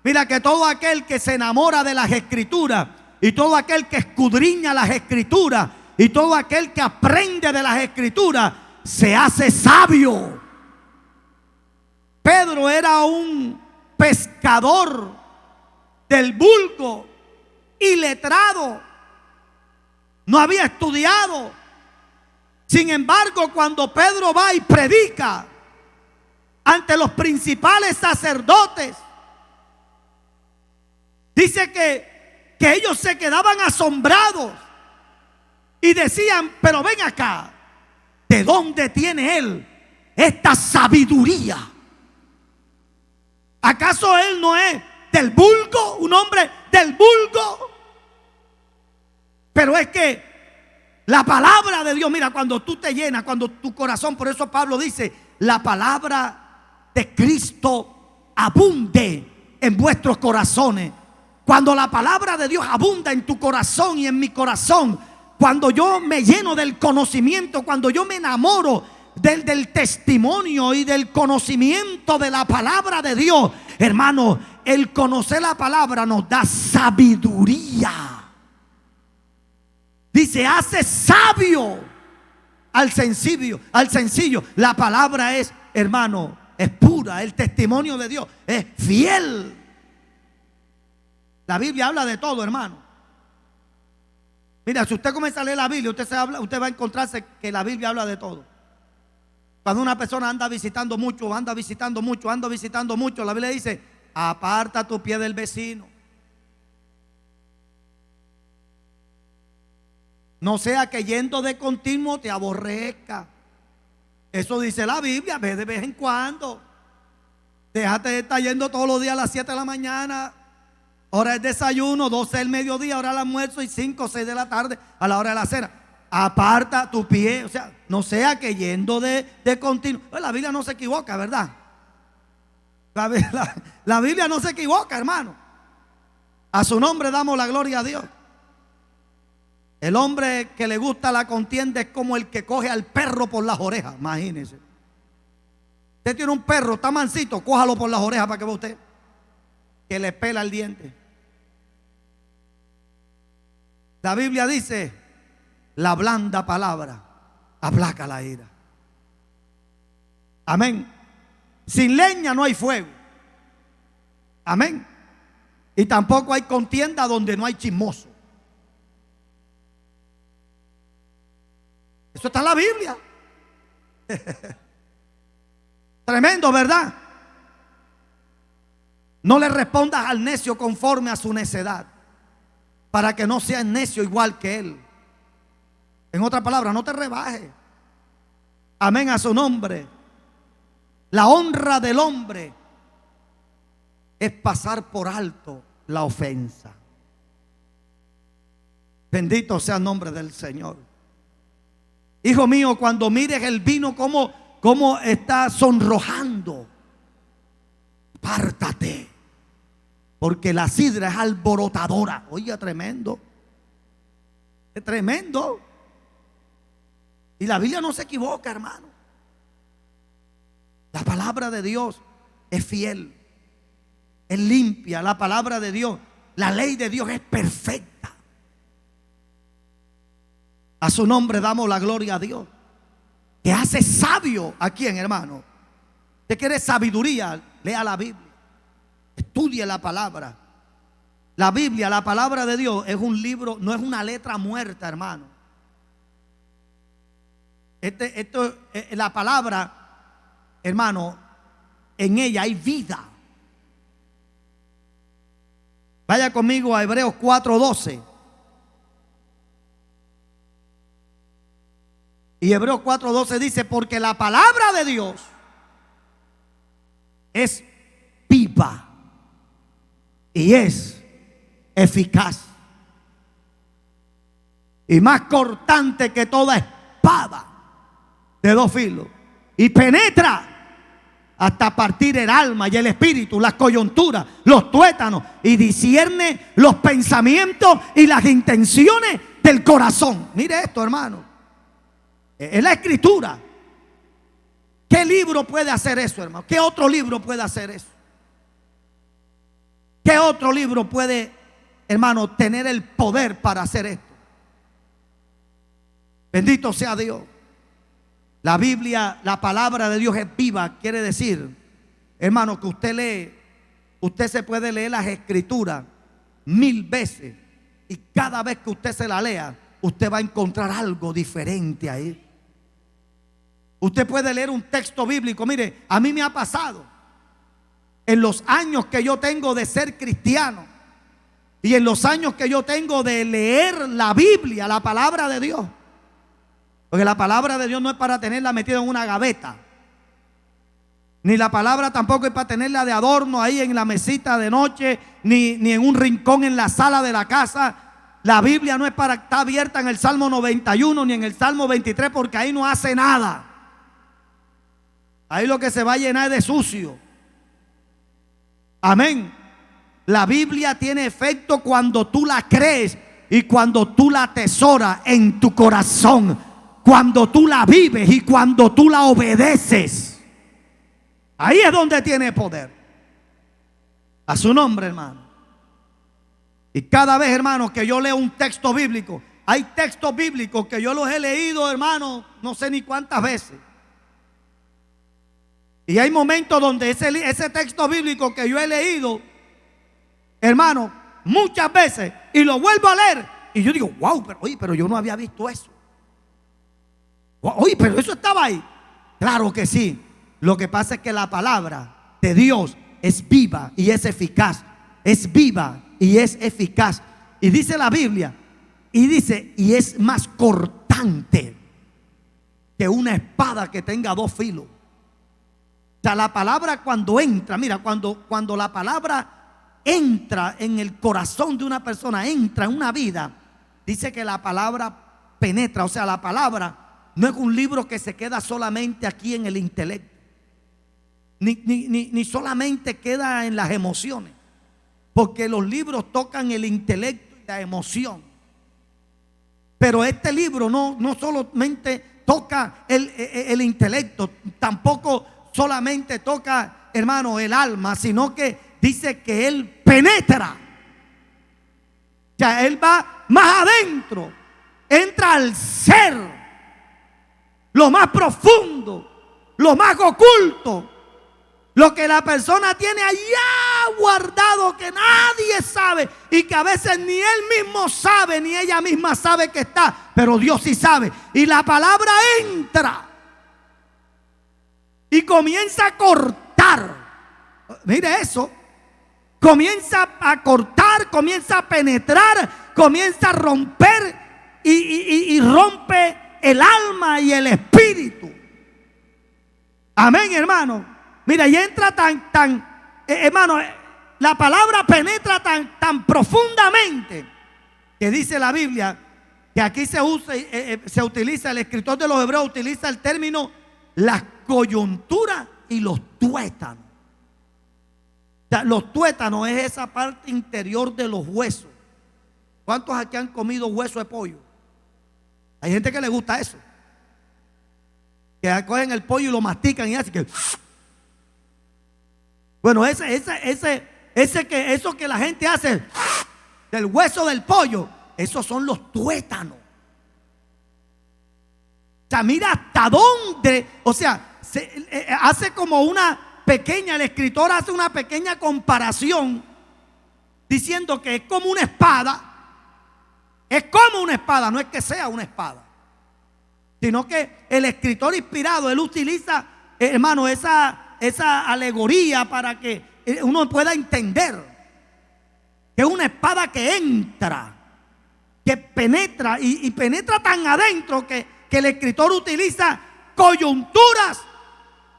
Mira que todo aquel que se enamora de las Escrituras, y todo aquel que escudriña las Escrituras, y todo aquel que aprende de las Escrituras, se hace sabio. Pedro era un pescador del vulgo, iletrado, no había estudiado. Sin embargo, cuando Pedro va y predica ante los principales sacerdotes, dice que ellos se quedaban asombrados y decían: pero ven acá, ¿de dónde tiene él esta sabiduría? ¿Acaso él no es del vulgo, un hombre del vulgo? Pero es que la palabra de Dios, mira, cuando tú te llenas, cuando tu corazón, por eso Pablo dice: la palabra de Cristo abunde en vuestros corazones. Cuando la palabra de Dios abunda en tu corazón y en mi corazón, cuando yo me lleno del conocimiento, cuando yo me enamoro del testimonio y del conocimiento de la palabra de Dios, hermano, el conocer la palabra nos da sabiduría. Dice se hace sabio al sencillo, al sencillo. La palabra es, hermano, es pura. El testimonio de Dios es fiel. La Biblia habla de todo, hermano. Mira, si usted comienza a leer la Biblia, usted va a encontrarse que la Biblia habla de todo. Cuando una persona anda visitando mucho, la Biblia dice: aparta tu pie del vecino. No sea que yendo de continuo te aborrezca. Eso dice la Biblia. Ve de vez en cuando. Déjate de estar yendo todos los días a las 7 de la mañana. Hora el desayuno, 12 del mediodía, hora del almuerzo y 5 o 6 de la tarde a la hora de la cena. Aparta tu pie. O sea, no sea que yendo de continuo. Pues la Biblia no se equivoca, ¿verdad? La Biblia no se equivoca, hermano. A su nombre damos la gloria a Dios. El hombre que le gusta la contienda es como el que coge al perro por las orejas. Imagínese. Usted tiene un perro, está mansito, cójalo por las orejas para que vea usted que le pela el diente. La Biblia dice: la blanda palabra aplaca la ira. Amén. Sin leña no hay fuego. Amén. Y tampoco hay contienda donde no hay chismoso. Eso está en la Biblia. Tremendo, ¿verdad? No le respondas al necio conforme a su necedad, para que no seas necio igual que él. En otras palabras, no te rebajes. Amén, a su nombre. La honra del hombre es pasar por alto la ofensa. Bendito sea el nombre del Señor. Hijo mío, cuando mires el vino cómo está sonrojando, apártate, porque la sidra es alborotadora. Oye, tremendo. Es tremendo. Y la Biblia no se equivoca, hermano. La palabra de Dios es fiel, es limpia. La palabra de Dios, la ley de Dios es perfecta. A su nombre damos la gloria a Dios, que hace sabio a quien, hermano. Usted quiere sabiduría, lea la Biblia, estudie la palabra. La Biblia, la palabra de Dios, es un libro, no es una letra muerta, hermano. La palabra, hermano, en ella hay vida. Vaya conmigo a Hebreos 4:12. Y Hebreos 4:12 dice: porque la palabra de Dios es viva y es eficaz y más cortante que toda espada de dos filos, y penetra hasta partir el alma y el espíritu, las coyunturas, los tuétanos, y discierne los pensamientos y las intenciones del corazón. Mire esto, hermano. Es la escritura. ¿Qué libro puede hacer eso, hermano? ¿Qué otro libro puede hacer eso? ¿Qué otro libro puede, hermano, tener el poder para hacer esto? Bendito sea Dios. La Biblia, la palabra de Dios es viva. Quiere decir, hermano, que usted lee, usted se puede leer las escrituras 1000 veces, y cada vez que usted se la lea, usted va a encontrar algo diferente ahí. Usted puede leer un texto bíblico. Mire, a mí me ha pasado en los años que yo tengo de ser cristiano y en los años que yo tengo de leer la Biblia, la palabra de Dios. Porque la palabra de Dios no es para tenerla metida en una gaveta, ni la palabra tampoco es para tenerla de adorno ahí en la mesita de noche, ni en un rincón en la sala de la casa. La Biblia no es para estar abierta en el Salmo 91 ni en el Salmo 23, porque ahí no hace nada. Ahí lo que se va a llenar es de sucio. Amén. La Biblia tiene efecto cuando tú la crees y cuando tú la atesoras en tu corazón, cuando tú la vives y cuando tú la obedeces. Ahí es donde tiene poder. A su nombre, hermano. Y cada vez, hermano, que yo leo un texto bíblico, hay textos bíblicos que yo los he leído, hermano, no sé ni cuántas veces. Y hay momentos donde ese texto bíblico que yo he leído, hermano, muchas veces, y lo vuelvo a leer, y yo digo, wow, pero, oye, pero yo no había visto eso. Oye, pero eso estaba ahí. Claro que sí. Lo que pasa es que la palabra de Dios es viva y es eficaz. Es viva y es eficaz. Y dice la Biblia, y dice, y es más cortante que una espada que tenga dos filos. O sea, la palabra cuando entra, mira, cuando la palabra entra en el corazón de una persona, entra en una vida, dice que la palabra penetra. O sea, la palabra no es un libro que se queda solamente aquí en el intelecto, ni solamente queda en las emociones, porque los libros tocan el intelecto y la emoción. Pero este libro no solamente toca el intelecto, tampoco solamente toca, hermano, el alma, sino que dice que él penetra. O sea, él va más adentro, entra al ser, lo más profundo, lo más oculto, lo que la persona tiene allá guardado que nadie sabe y que a veces ni él mismo sabe ni ella misma sabe que está, pero Dios sí sabe. Y la palabra entra y comienza a cortar. Mire eso. Comienza a cortar, comienza a penetrar, comienza a romper y rompe el alma y el espíritu. Amén, hermano. Mira, y entra hermano, la palabra penetra tan profundamente que dice la Biblia que aquí se utiliza, el escritor de los Hebreos utiliza el término las coyunturas y los tuétanos. O sea, los tuétanos es esa parte interior de los huesos. ¿Cuántos aquí han comido hueso de pollo? Hay gente que le gusta eso, que cogen el pollo y lo mastican y así que... Bueno, eso que la gente hace del hueso del pollo, esos son los tuétanos. O sea, mira hasta dónde, o sea, hace como una pequeña, el escritor hace una pequeña comparación diciendo que es como una espada. Es como una espada, no es que sea una espada, sino que el escritor inspirado, él utiliza, hermano, esa alegoría para que uno pueda entender que es una espada que entra, que penetra y penetra tan adentro que el escritor utiliza coyunturas,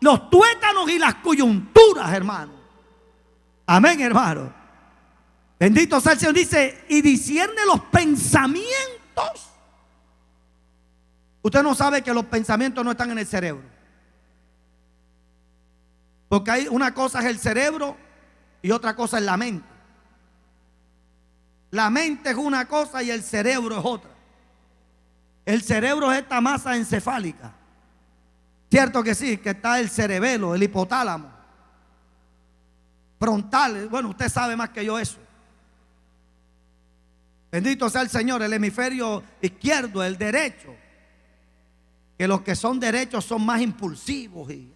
los tuétanos y las coyunturas, hermano. Amén, hermano. Bendito sea el Señor. Dice, y discierne los pensamientos. Usted no sabe que los pensamientos no están en el cerebro. Porque hay una cosa es el cerebro y otra cosa es la mente. La mente es una cosa y el cerebro es otra. El cerebro es esta masa encefálica. Cierto que sí, que está el cerebelo, el hipotálamo, frontal. Bueno, usted sabe más que yo eso. Bendito sea el Señor. El hemisferio izquierdo, el derecho, que los que son derechos son más impulsivos y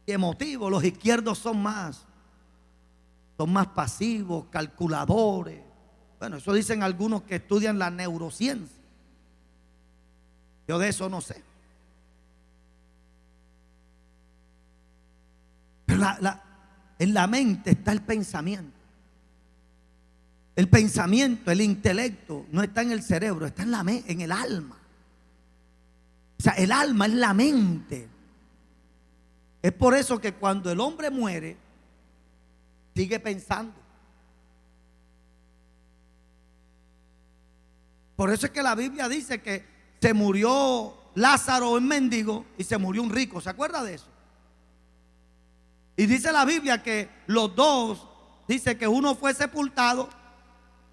emotivos. Los izquierdos son más pasivos, calculadores. Bueno, eso dicen algunos que estudian la neurociencia. Yo de eso no sé. Pero en la mente está el pensamiento. El pensamiento, el intelecto no está en el cerebro, está en el alma. O sea, el alma es la mente. Es por eso que cuando el hombre muere, sigue pensando. Por eso es que la Biblia dice que se murió Lázaro, un mendigo, y se murió un rico. ¿Se acuerda de eso? Y dice la Biblia que los dos, dice que uno fue sepultado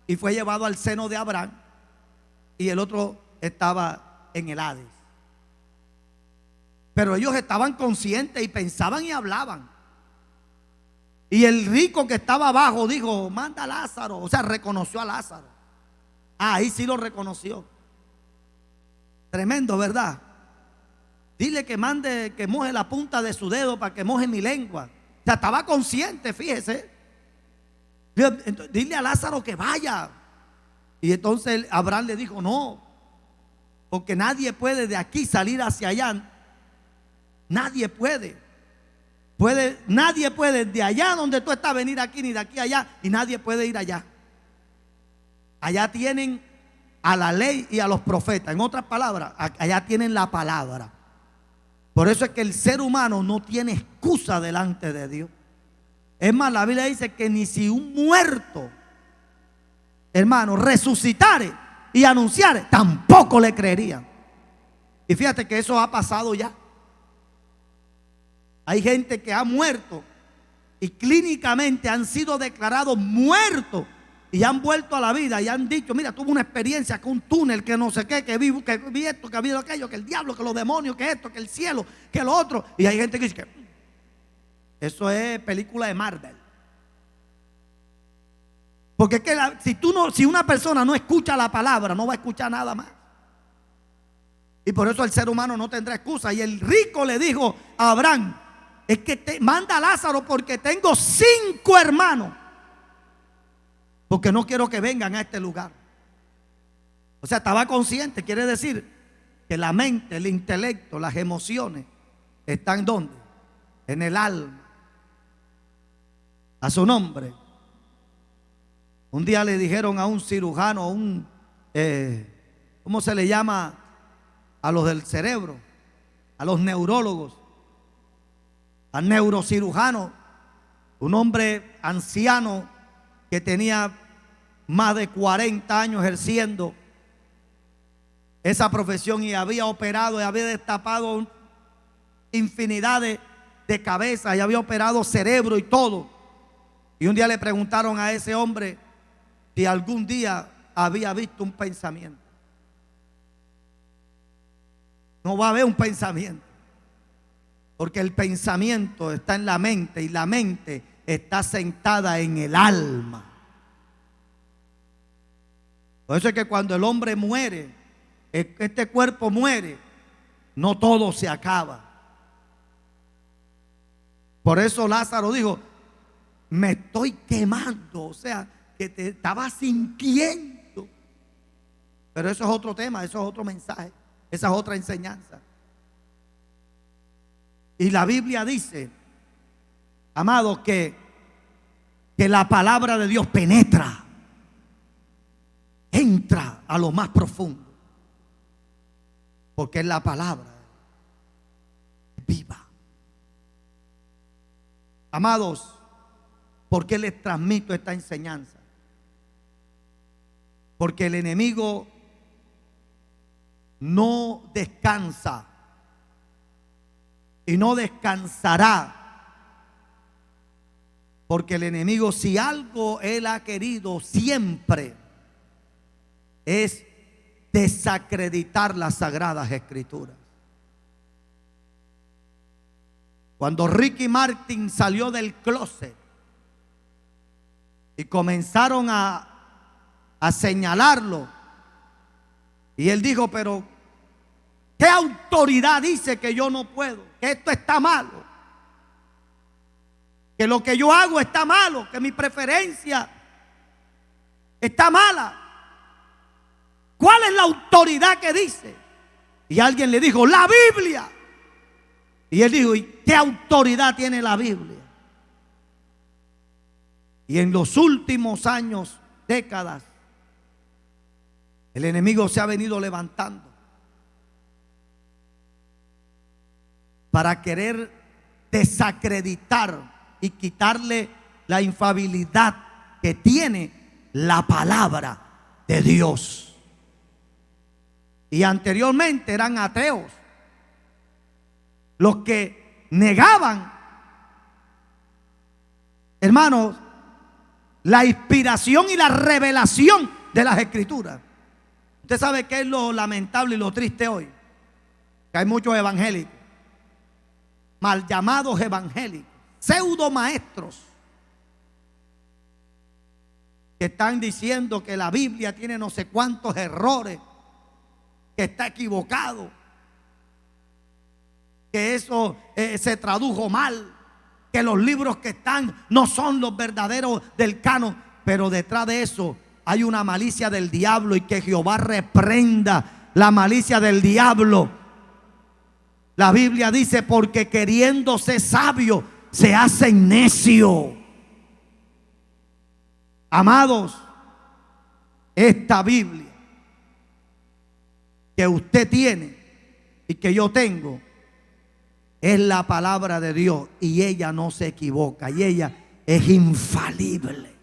y fue llevado al seno de Abraham, y el otro estaba en el Hades. Pero ellos estaban conscientes y pensaban y hablaban. Y el rico que estaba abajo dijo, manda a Lázaro. O sea, reconoció a Lázaro. Ahí sí lo reconoció. Tremendo, ¿verdad? Dile que mande, que moje la punta de su dedo para que moje mi lengua. O sea, estaba consciente, fíjese. Dile a Lázaro que vaya. Y entonces Abraham le dijo, no, porque nadie puede de aquí salir hacia allá. Nadie puede. Nadie puede de allá donde tú estás venir aquí, ni de aquí a allá. Y nadie puede ir allá. Allá tienen a la ley y a los profetas. En otras palabras, allá tienen la palabra. Por eso es que el ser humano no tiene excusa delante de Dios. Es más, la Biblia dice que ni si un muerto, hermano, resucitare y anunciare, tampoco le creerían. Y fíjate que eso ha pasado ya. Hay gente que ha muerto y clínicamente han sido declarados muertos y han vuelto a la vida y han dicho, mira, tuve una experiencia con un túnel, que no sé qué, que vi esto, que vi aquello, que el diablo, que los demonios, que esto, que el cielo, que lo otro. Y hay gente que dice que eso es película de Marvel. Porque es que si una persona no escucha la palabra, no va a escuchar nada más. Y por eso el ser humano no tendrá excusa. Y el rico le dijo a Abraham, es que manda a Lázaro porque tengo 5 hermanos. Porque no quiero que vengan a este lugar. O sea, estaba consciente. Quiere decir que la mente, el intelecto, las emociones están ¿dónde? En el alma. A su nombre. Un día le dijeron a un cirujano, ¿cómo se le llama a los del cerebro? A los neurólogos, al neurocirujano, un hombre anciano que tenía más de 40 años ejerciendo esa profesión y había operado y había destapado infinidad de cabezas y había operado cerebro y todo. Y un día le preguntaron a ese hombre si algún día había visto un pensamiento. No va a haber un pensamiento, porque el pensamiento está en la mente y la mente está sentada en el alma. Por eso es que cuando el hombre muere, este cuerpo muere, no todo se acaba. Por eso Lázaro dijo, me estoy quemando, o sea, que te estaba sintiendo. Pero eso es otro tema, eso es otro mensaje, esa es otra enseñanza. Y la Biblia dice, amados, que la palabra de Dios penetra, entra a lo más profundo, porque es la palabra viva. Amados, ¿por qué les transmito esta enseñanza? Porque el enemigo no descansa y no descansará. Porque el enemigo, si algo él ha querido siempre, es desacreditar las sagradas escrituras. Cuando Ricky Martin salió del closet y comenzaron a señalarlo, y él dijo, pero ¿qué autoridad dice que yo no puedo? Que esto está malo, que lo que yo hago está malo, que mi preferencia está mala. ¿Cuál es la autoridad que dice? Y alguien le dijo, la Biblia. Y él dijo, ¿y qué autoridad tiene la Biblia? Y en los últimos años, décadas, el enemigo se ha venido levantando para querer desacreditar y quitarle la infalibilidad que tiene la palabra de Dios. Y anteriormente eran ateos los que negaban, hermanos, la inspiración y la revelación de las escrituras. Usted sabe qué es lo lamentable y lo triste hoy, que hay muchos evangélicos, mal llamados evangélicos, pseudo maestros, que están diciendo que la Biblia tiene no sé cuántos errores, que está equivocado, que eso se tradujo mal, que los libros que están no son los verdaderos del canon. Pero detrás de eso hay una malicia del diablo, y que Jehová reprenda la malicia del diablo. La Biblia dice: porque queriéndose sabio se hacen necio. Amados, esta Biblia que usted tiene y que yo tengo es la palabra de Dios, y ella no se equivoca, y ella es infalible.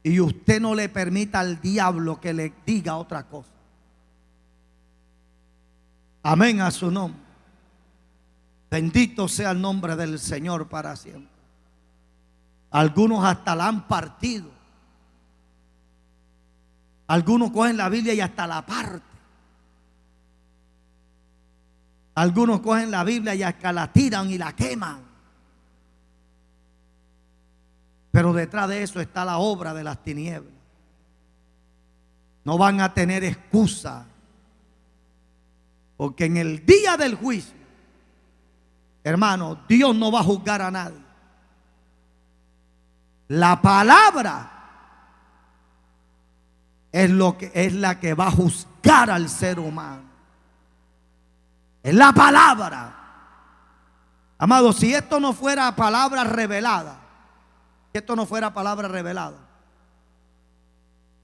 Y usted no le permita al diablo que le diga otra cosa. Amén a su nombre. Bendito sea el nombre del Señor para siempre. Algunos hasta la han partido. Algunos cogen la Biblia y hasta la parten. Algunos cogen la Biblia y hasta la tiran y la queman. Pero detrás de eso está la obra de las tinieblas. No van a tener excusa, porque en el día del juicio, hermano, Dios no va a juzgar a nadie. La palabra es la que va a juzgar al ser humano. Es la palabra. Amado, si esto no fuera palabra revelada,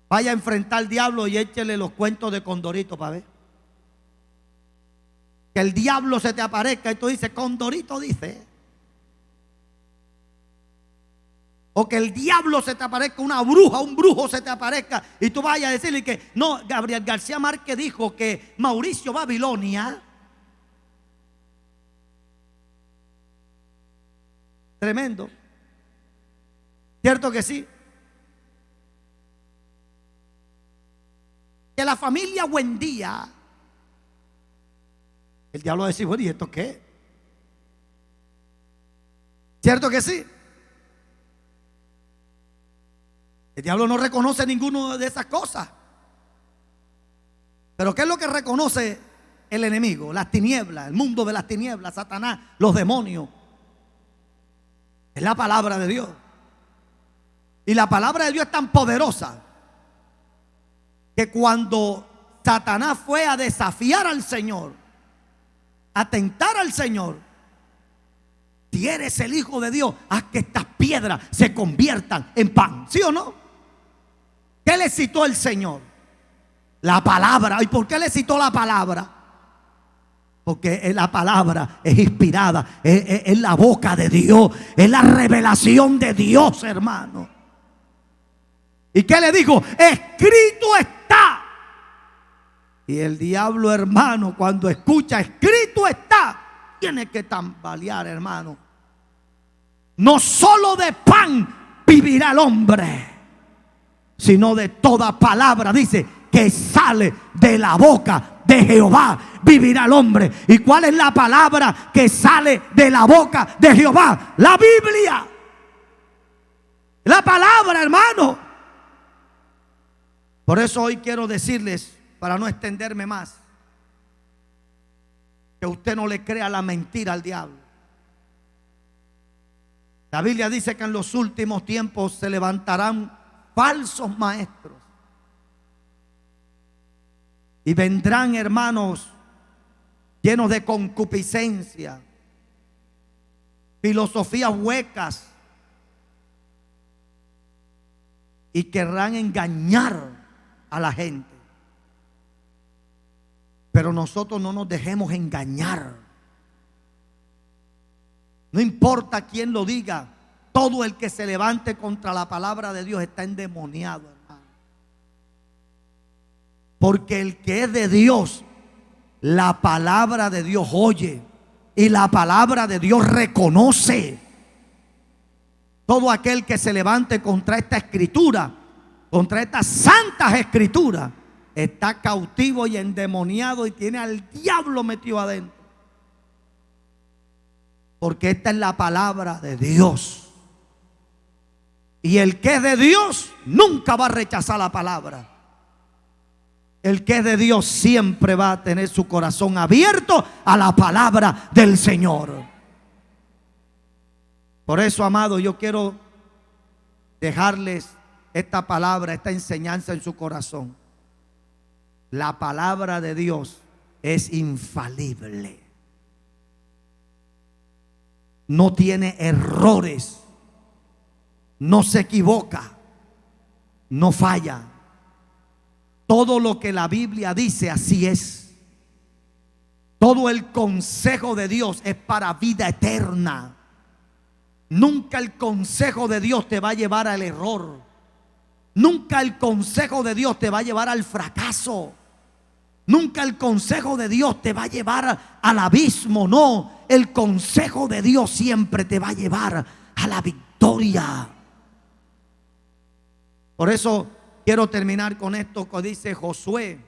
vaya a enfrentar al diablo y échele los cuentos de Condorito para ver. Que el diablo se te aparezca y tú dices: Condorito dice. O que el diablo se te aparezca, una bruja, un brujo se te aparezca, y tú vayas a decirle que no. Gabriel García Márquez dijo que Mauricio Babilonia, tremendo, ¿cierto que sí? Que la familia Buendía, el diablo va a decir: bueno, ¿y esto qué? ¿Cierto que sí? El diablo no reconoce ninguna de esas cosas. Pero ¿qué es lo que reconoce el enemigo? Las tinieblas, el mundo de las tinieblas, Satanás, los demonios. Es la palabra de Dios. Y la palabra de Dios es tan poderosa que cuando Satanás fue a desafiar al Señor, a tentar al Señor: si eres el Hijo de Dios, haz que estas piedras se conviertan en pan. ¿Sí o no? ¿Qué le citó el Señor? La palabra. ¿Y por qué le citó la palabra? Porque la palabra es inspirada, es la boca de Dios, es la revelación de Dios, hermano. ¿Y qué le dijo? Escrito está. Y el diablo, hermano, cuando escucha escrito está, tiene que tambalear, hermano. No solo de pan vivirá el hombre, sino de toda palabra, dice, que sale de la boca de Jehová vivirá el hombre. ¿Y cuál es la palabra que sale de la boca de Jehová? La Biblia. La palabra, hermano. Por eso hoy quiero decirles, para no extenderme más, que usted no le crea la mentira al diablo. La Biblia dice que en los últimos tiempos se levantarán falsos maestros y vendrán, hermanos, llenos de concupiscencia, filosofías huecas, y querrán engañar a la gente. Pero nosotros no nos dejemos engañar. No importa quién lo diga, todo el que se levante contra la palabra de Dios está endemoniado, hermano. Porque el que es de Dios, la palabra de Dios oye, y la palabra de Dios reconoce. Todo aquel que se levante contra esta escritura, contra estas santas escrituras, está cautivo y endemoniado y tiene al diablo metido adentro. Porque esta es la palabra de Dios. Y el que es de Dios nunca va a rechazar la palabra. El que es de Dios siempre va a tener su corazón abierto a la palabra del Señor. Por eso, amado, yo quiero dejarles esta palabra, esta enseñanza en su corazón. La palabra de Dios es infalible. No tiene errores. No se equivoca. No falla. Todo lo que la Biblia dice, así es. Todo el consejo de Dios es para vida eterna. Nunca el consejo de Dios te va a llevar al error. Nunca el consejo de Dios te va a llevar al fracaso. Nunca el consejo de Dios te va a llevar al abismo. No, el consejo de Dios siempre te va a llevar a la victoria. Por eso quiero terminar con esto que dice Josué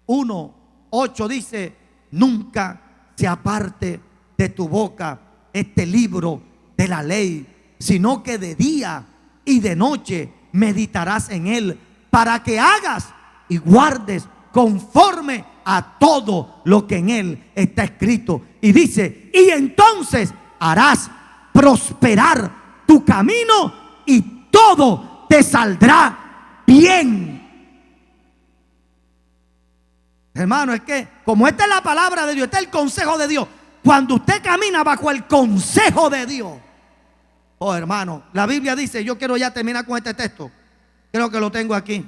1:8. Dice: nunca se aparte de tu boca este libro de la ley, sino que de día y de noche meditarás en él, para que hagas y guardes conforme a todo lo que en él está escrito. Y dice: y entonces harás prosperar tu camino y todo te saldrá bien. Hermano, es que como esta es la palabra de Dios, este es el consejo de Dios. Cuando usted camina bajo el consejo de Dios, oh hermano, la Biblia dice, yo quiero ya terminar con este texto. Creo que lo tengo aquí.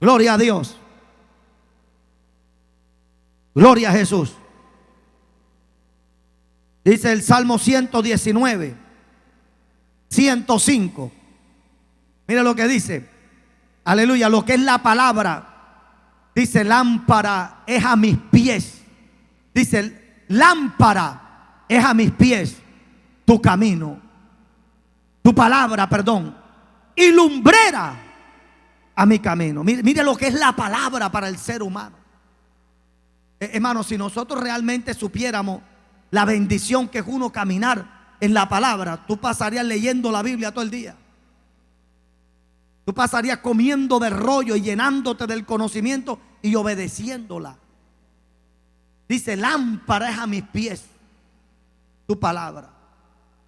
Gloria a Dios. Gloria a Jesús. Dice el Salmo 119, 105. Mira lo que dice. Aleluya. Lo que es la palabra. Dice: lámpara es a mis pies. Dice: lámpara es a mis pies tu camino, tu palabra, perdón, y lumbrera a mi camino. Mire lo que es la palabra para el ser humano. Hermano, si nosotros realmente supiéramos la bendición que es uno caminar en la palabra, tú pasarías leyendo la Biblia todo el día. Tú pasarías comiendo de rollo y llenándote del conocimiento y obedeciéndola. Dice: lámpara es a mis pies tu palabra.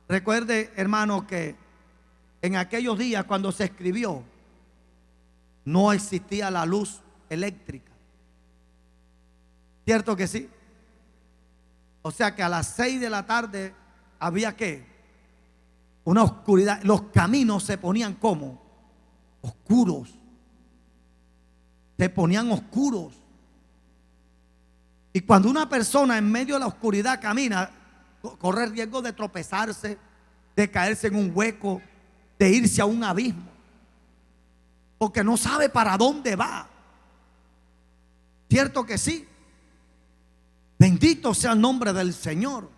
Recuerde, hermano, que en aquellos días cuando se escribió no existía la luz eléctrica. ¿Cierto que sí? O sea que a las 6 de la tarde había que una oscuridad. Los caminos se ponían como oscuros. Se ponían oscuros. Y cuando una persona en medio de la oscuridad camina, corre el riesgo de tropezarse, de caerse en un hueco, de irse a un abismo, porque no sabe para dónde va. ¿Cierto que sí? Bendito sea el nombre del Señor.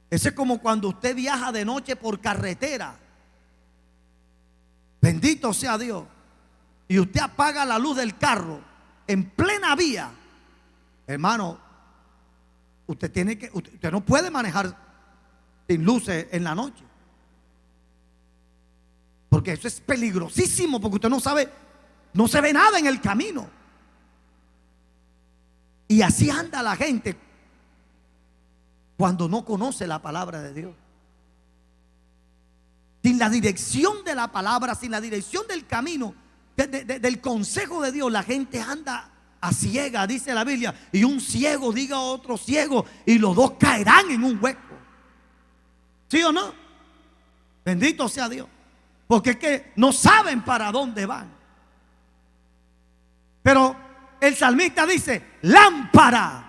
Ese es como cuando usted viaja de noche por carretera. Bendito sea Dios. Y usted apaga la luz del carro en plena vía. Hermano, usted no puede manejar sin luces en la noche. Porque eso es peligrosísimo, porque usted no sabe, no se ve nada en el camino. Y así anda la gente cuando no conoce la palabra de Dios. Sin la dirección de la palabra, sin la dirección del camino, del consejo de Dios, la gente anda a ciega, dice la Biblia. Y un ciego diga a otro ciego, y los dos caerán en un hueco. ¿Sí o no? Bendito sea Dios. Porque es que no saben para dónde van. Pero el salmista dice: lámpara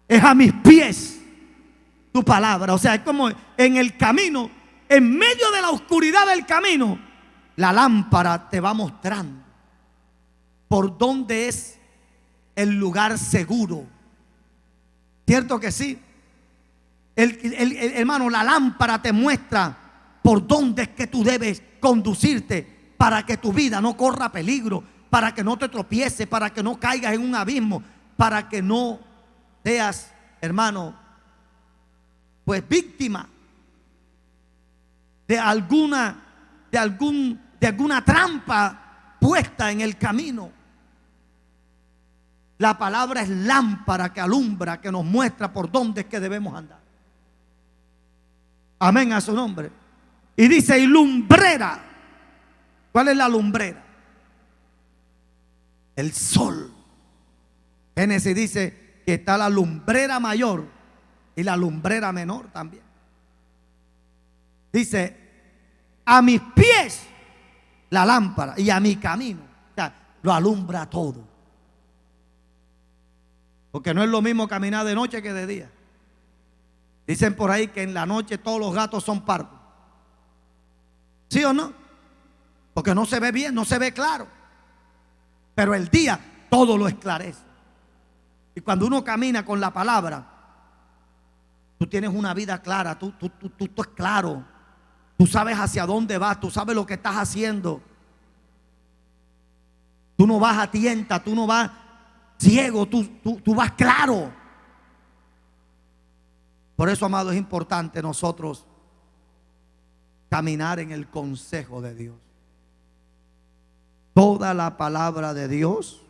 es a mis pies tu palabra. O sea, es como en el camino, en medio de la oscuridad del camino, la lámpara te va mostrando por dónde es el lugar seguro. ¿Cierto que sí? Hermano, la lámpara te muestra por dónde es que tú debes conducirte para que tu vida no corra peligro, para que no te tropieces, para que no caigas en un abismo, para que no seas, hermano, pues víctima de algún de alguna trampa puesta en el camino. La palabra es lámpara que alumbra, que nos muestra por dónde es que debemos andar. Amén a su nombre. Y dice, y lumbrera. ¿Cuál es la lumbrera? El sol. Génesis dice que está la lumbrera mayor y la lumbrera menor también. Dice, a mis pies la lámpara y a mi camino. O sea, lo alumbra todo. Porque no es lo mismo caminar de noche que de día. Dicen por ahí que en la noche todos los gatos son pardos. ¿Sí o no? Porque no se ve bien, no se ve claro. Pero el día todo lo esclarece. Y cuando uno camina con la palabra, tú tienes una vida clara, tú es claro. Tú sabes hacia dónde vas, tú sabes lo que estás haciendo. Tú no vas a tienta, tú no vas ciego, tú vas claro. Por eso, amado, es importante nosotros caminar en el consejo de Dios. Toda la palabra de Dios,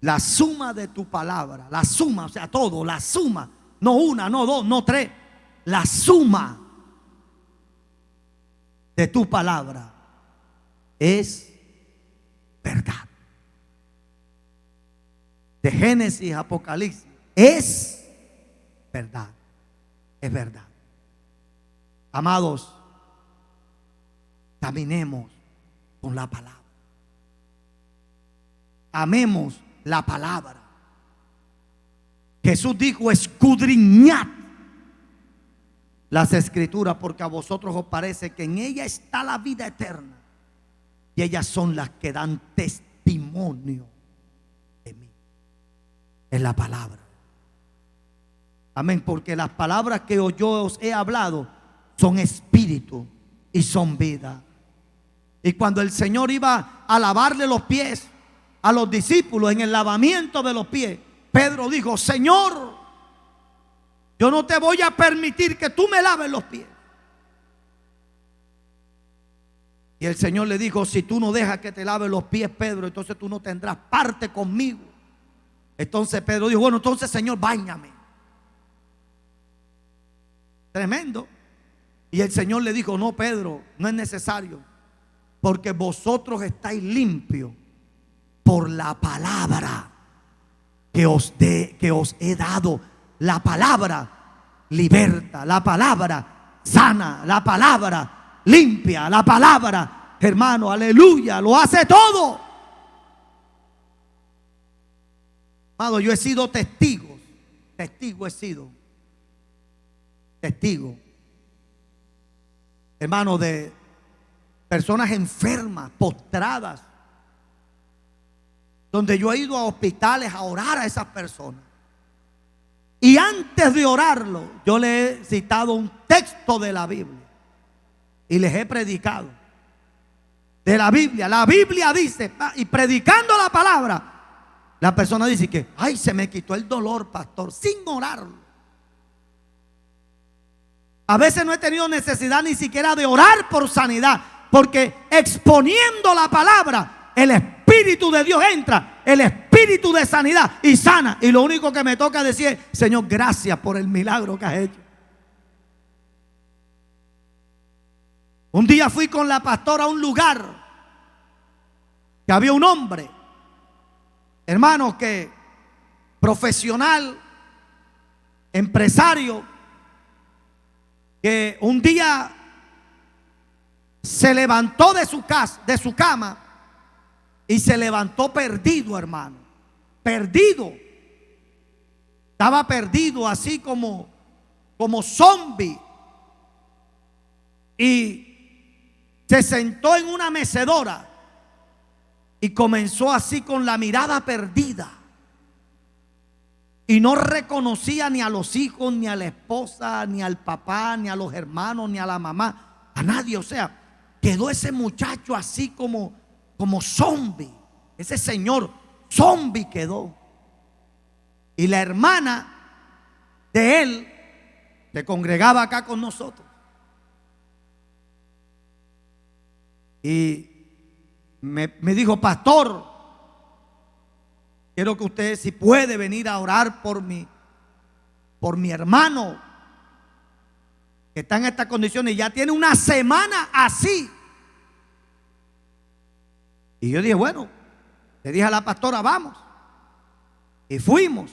la suma de tu palabra, la suma, o sea, todo, la suma, no una, no dos, no tres, la suma de tu palabra es verdad. De Génesis a Apocalipsis es verdad, es verdad. Amados, caminemos con la palabra. Amemos la palabra. Jesús dijo, escudriñad las escrituras, porque a vosotros os parece que en ella está la vida eterna, y ellas son las que dan testimonio de mí. Es la palabra. Amén, porque las palabras que yo os he hablado son espíritu y son vida. Y cuando el Señor iba a lavarle los pies a los discípulos en el lavamiento de los pies, Pedro dijo, Señor, yo no te voy a permitir que tú me laves los pies. Y el Señor le dijo, si tú no dejas que te lave los pies, Pedro, entonces tú no tendrás parte conmigo. Entonces Pedro dijo, bueno, entonces Señor, báñame. Tremendo. Y el Señor le dijo, no, Pedro, no es necesario, porque vosotros estáis limpios por la palabra que os he dado. La palabra liberta, la palabra sana, la palabra limpia, la palabra, hermano, aleluya, lo hace todo. Amado, yo he sido testigo he sido testigo, hermano, de personas enfermas, postradas, donde yo he ido a hospitales a orar a esas personas. Y antes de orarlo, yo le he citado un texto de la Biblia y les he predicado de la Biblia. La Biblia dice, y predicando la palabra, la persona dice que, ay, se me quitó el dolor, pastor, sin orarlo. A veces no he tenido necesidad ni siquiera de orar por sanidad, porque exponiendo la palabra, el Espíritu de Dios entra, el Espíritu de sanidad y sana. Y lo único que me toca decir es, Señor, gracias por el milagro que has hecho. Un día fui con la pastora a un lugar que había un hombre, hermano, que profesional, empresario, que un día se levantó de su casa, de su cama, y se levantó perdido, hermano, perdido. Estaba perdido, así como zombie, y se sentó en una mecedora y comenzó así con la mirada perdida, y no reconocía ni a los hijos, ni a la esposa, ni al papá, ni a los hermanos, ni a la mamá, a nadie. O sea, quedó ese muchacho así como zombie. Ese señor zombie quedó. Y la hermana de él, que congregaba acá con nosotros, Y me dijo: pastor, quiero que usted, si puede, venir a orar por mi hermano que está en estas condiciones. Ya tiene una semana así. Y yo dije: bueno, le dije a la pastora: vamos. Y fuimos.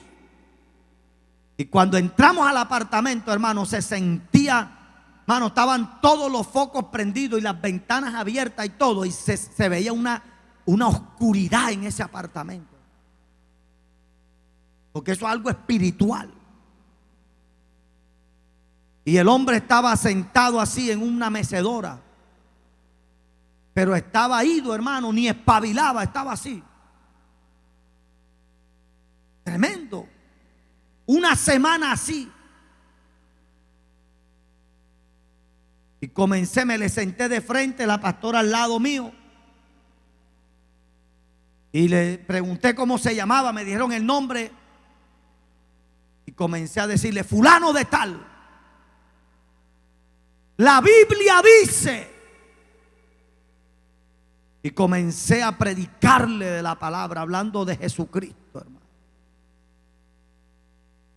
Y cuando entramos al apartamento, hermano, se sentía, hermano, estaban todos los focos prendidos y las ventanas abiertas y todo. Y se veía una oscuridad en ese apartamento. Porque eso es algo espiritual. Y el hombre estaba sentado así en una mecedora. Pero estaba ido, hermano, ni espabilaba, estaba así. Tremendo. Una semana así. Y comencé, me le senté de frente, la pastora al lado mío. Y le pregunté cómo se llamaba, me dijeron el nombre. Y comencé a decirle: fulano de tal, la Biblia dice. Y comencé a predicarle de la palabra, hablando de Jesucristo, hermano.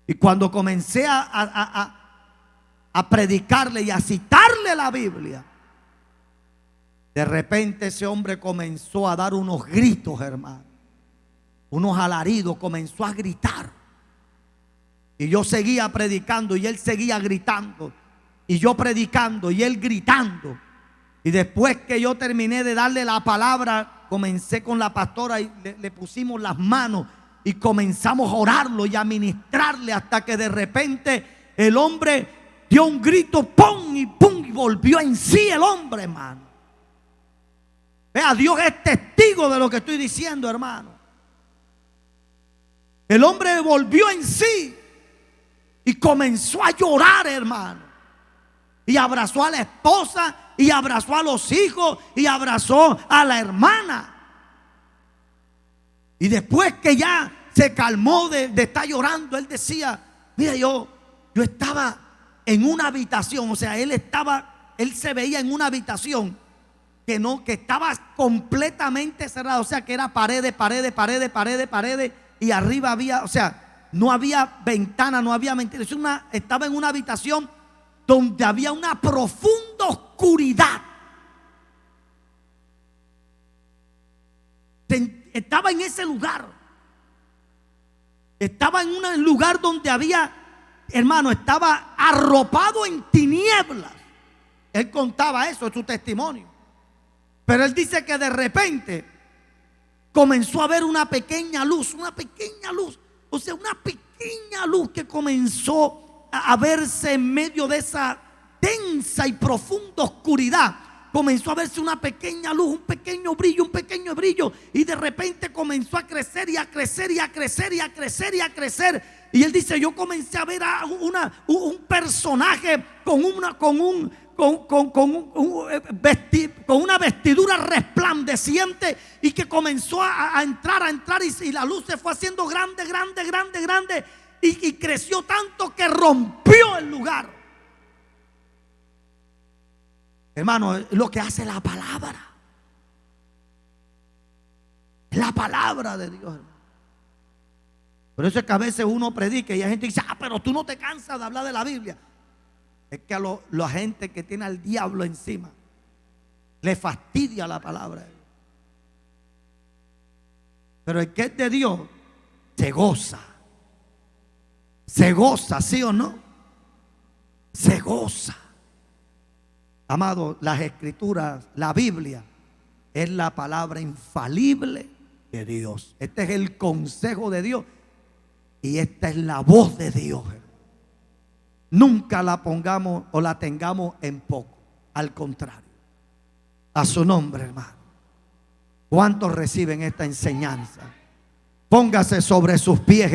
Y cuando comencé a predicarle y a citarle la Biblia, de repente ese hombre comenzó a dar unos gritos, hermano, unos alaridos, comenzó a gritar. Y yo seguía predicando y él seguía gritando. Y yo predicando y él gritando. Y después que yo terminé de darle la palabra, comencé con la pastora y le pusimos las manos y comenzamos a orarlo y a ministrarle, hasta que de repente el hombre dio un grito, ¡pum! Y ¡pum! Y volvió en sí el hombre, hermano. Vea, Dios es testigo de lo que estoy diciendo, hermano. El hombre volvió en sí y comenzó a llorar, hermano. Y abrazó a la esposa, y abrazó a los hijos, y abrazó a la hermana. Y después que ya se calmó de estar llorando, él decía: mira, yo estaba en una habitación. O sea, él se veía en una habitación que estaba completamente cerrada. O sea, que era paredes, y arriba había, o sea, no había ventana, no había ventilación. Estaba en una habitación donde había una profunda oscuridad. Estaba en ese lugar. Estaba en un lugar donde había, hermano, estaba arropado en tinieblas. Él contaba eso, es su testimonio. Pero él dice que de repente comenzó a ver una pequeña luz. O sea, una pequeña luz que comenzó a verse en medio de esa densa y profunda oscuridad. Comenzó a verse una pequeña luz, un pequeño brillo, y de repente comenzó a crecer y a crecer y a crecer y a crecer y a crecer. Y él dice: yo comencé a ver a un personaje con una vestidura resplandeciente, y que comenzó a entrar y la luz se fue haciendo grande, y creció tanto que rompió el lugar. Hermano, es lo que hace la palabra. Es la palabra de Dios, hermano. Por eso es que a veces uno predica y hay gente que dice: pero tú no te cansas de hablar de la Biblia. Es que a la gente que tiene al diablo encima le fastidia la palabra de Dios. Pero el que es de Dios se goza. Se goza, ¿sí o no? Se goza. Amado, las escrituras, la Biblia es la palabra infalible de Dios. Este es el consejo de Dios y esta es la voz de Dios. Nunca la pongamos o la tengamos en poco. Al contrario. A su nombre, hermano. ¿Cuántos reciben esta enseñanza? Póngase sobre sus pies.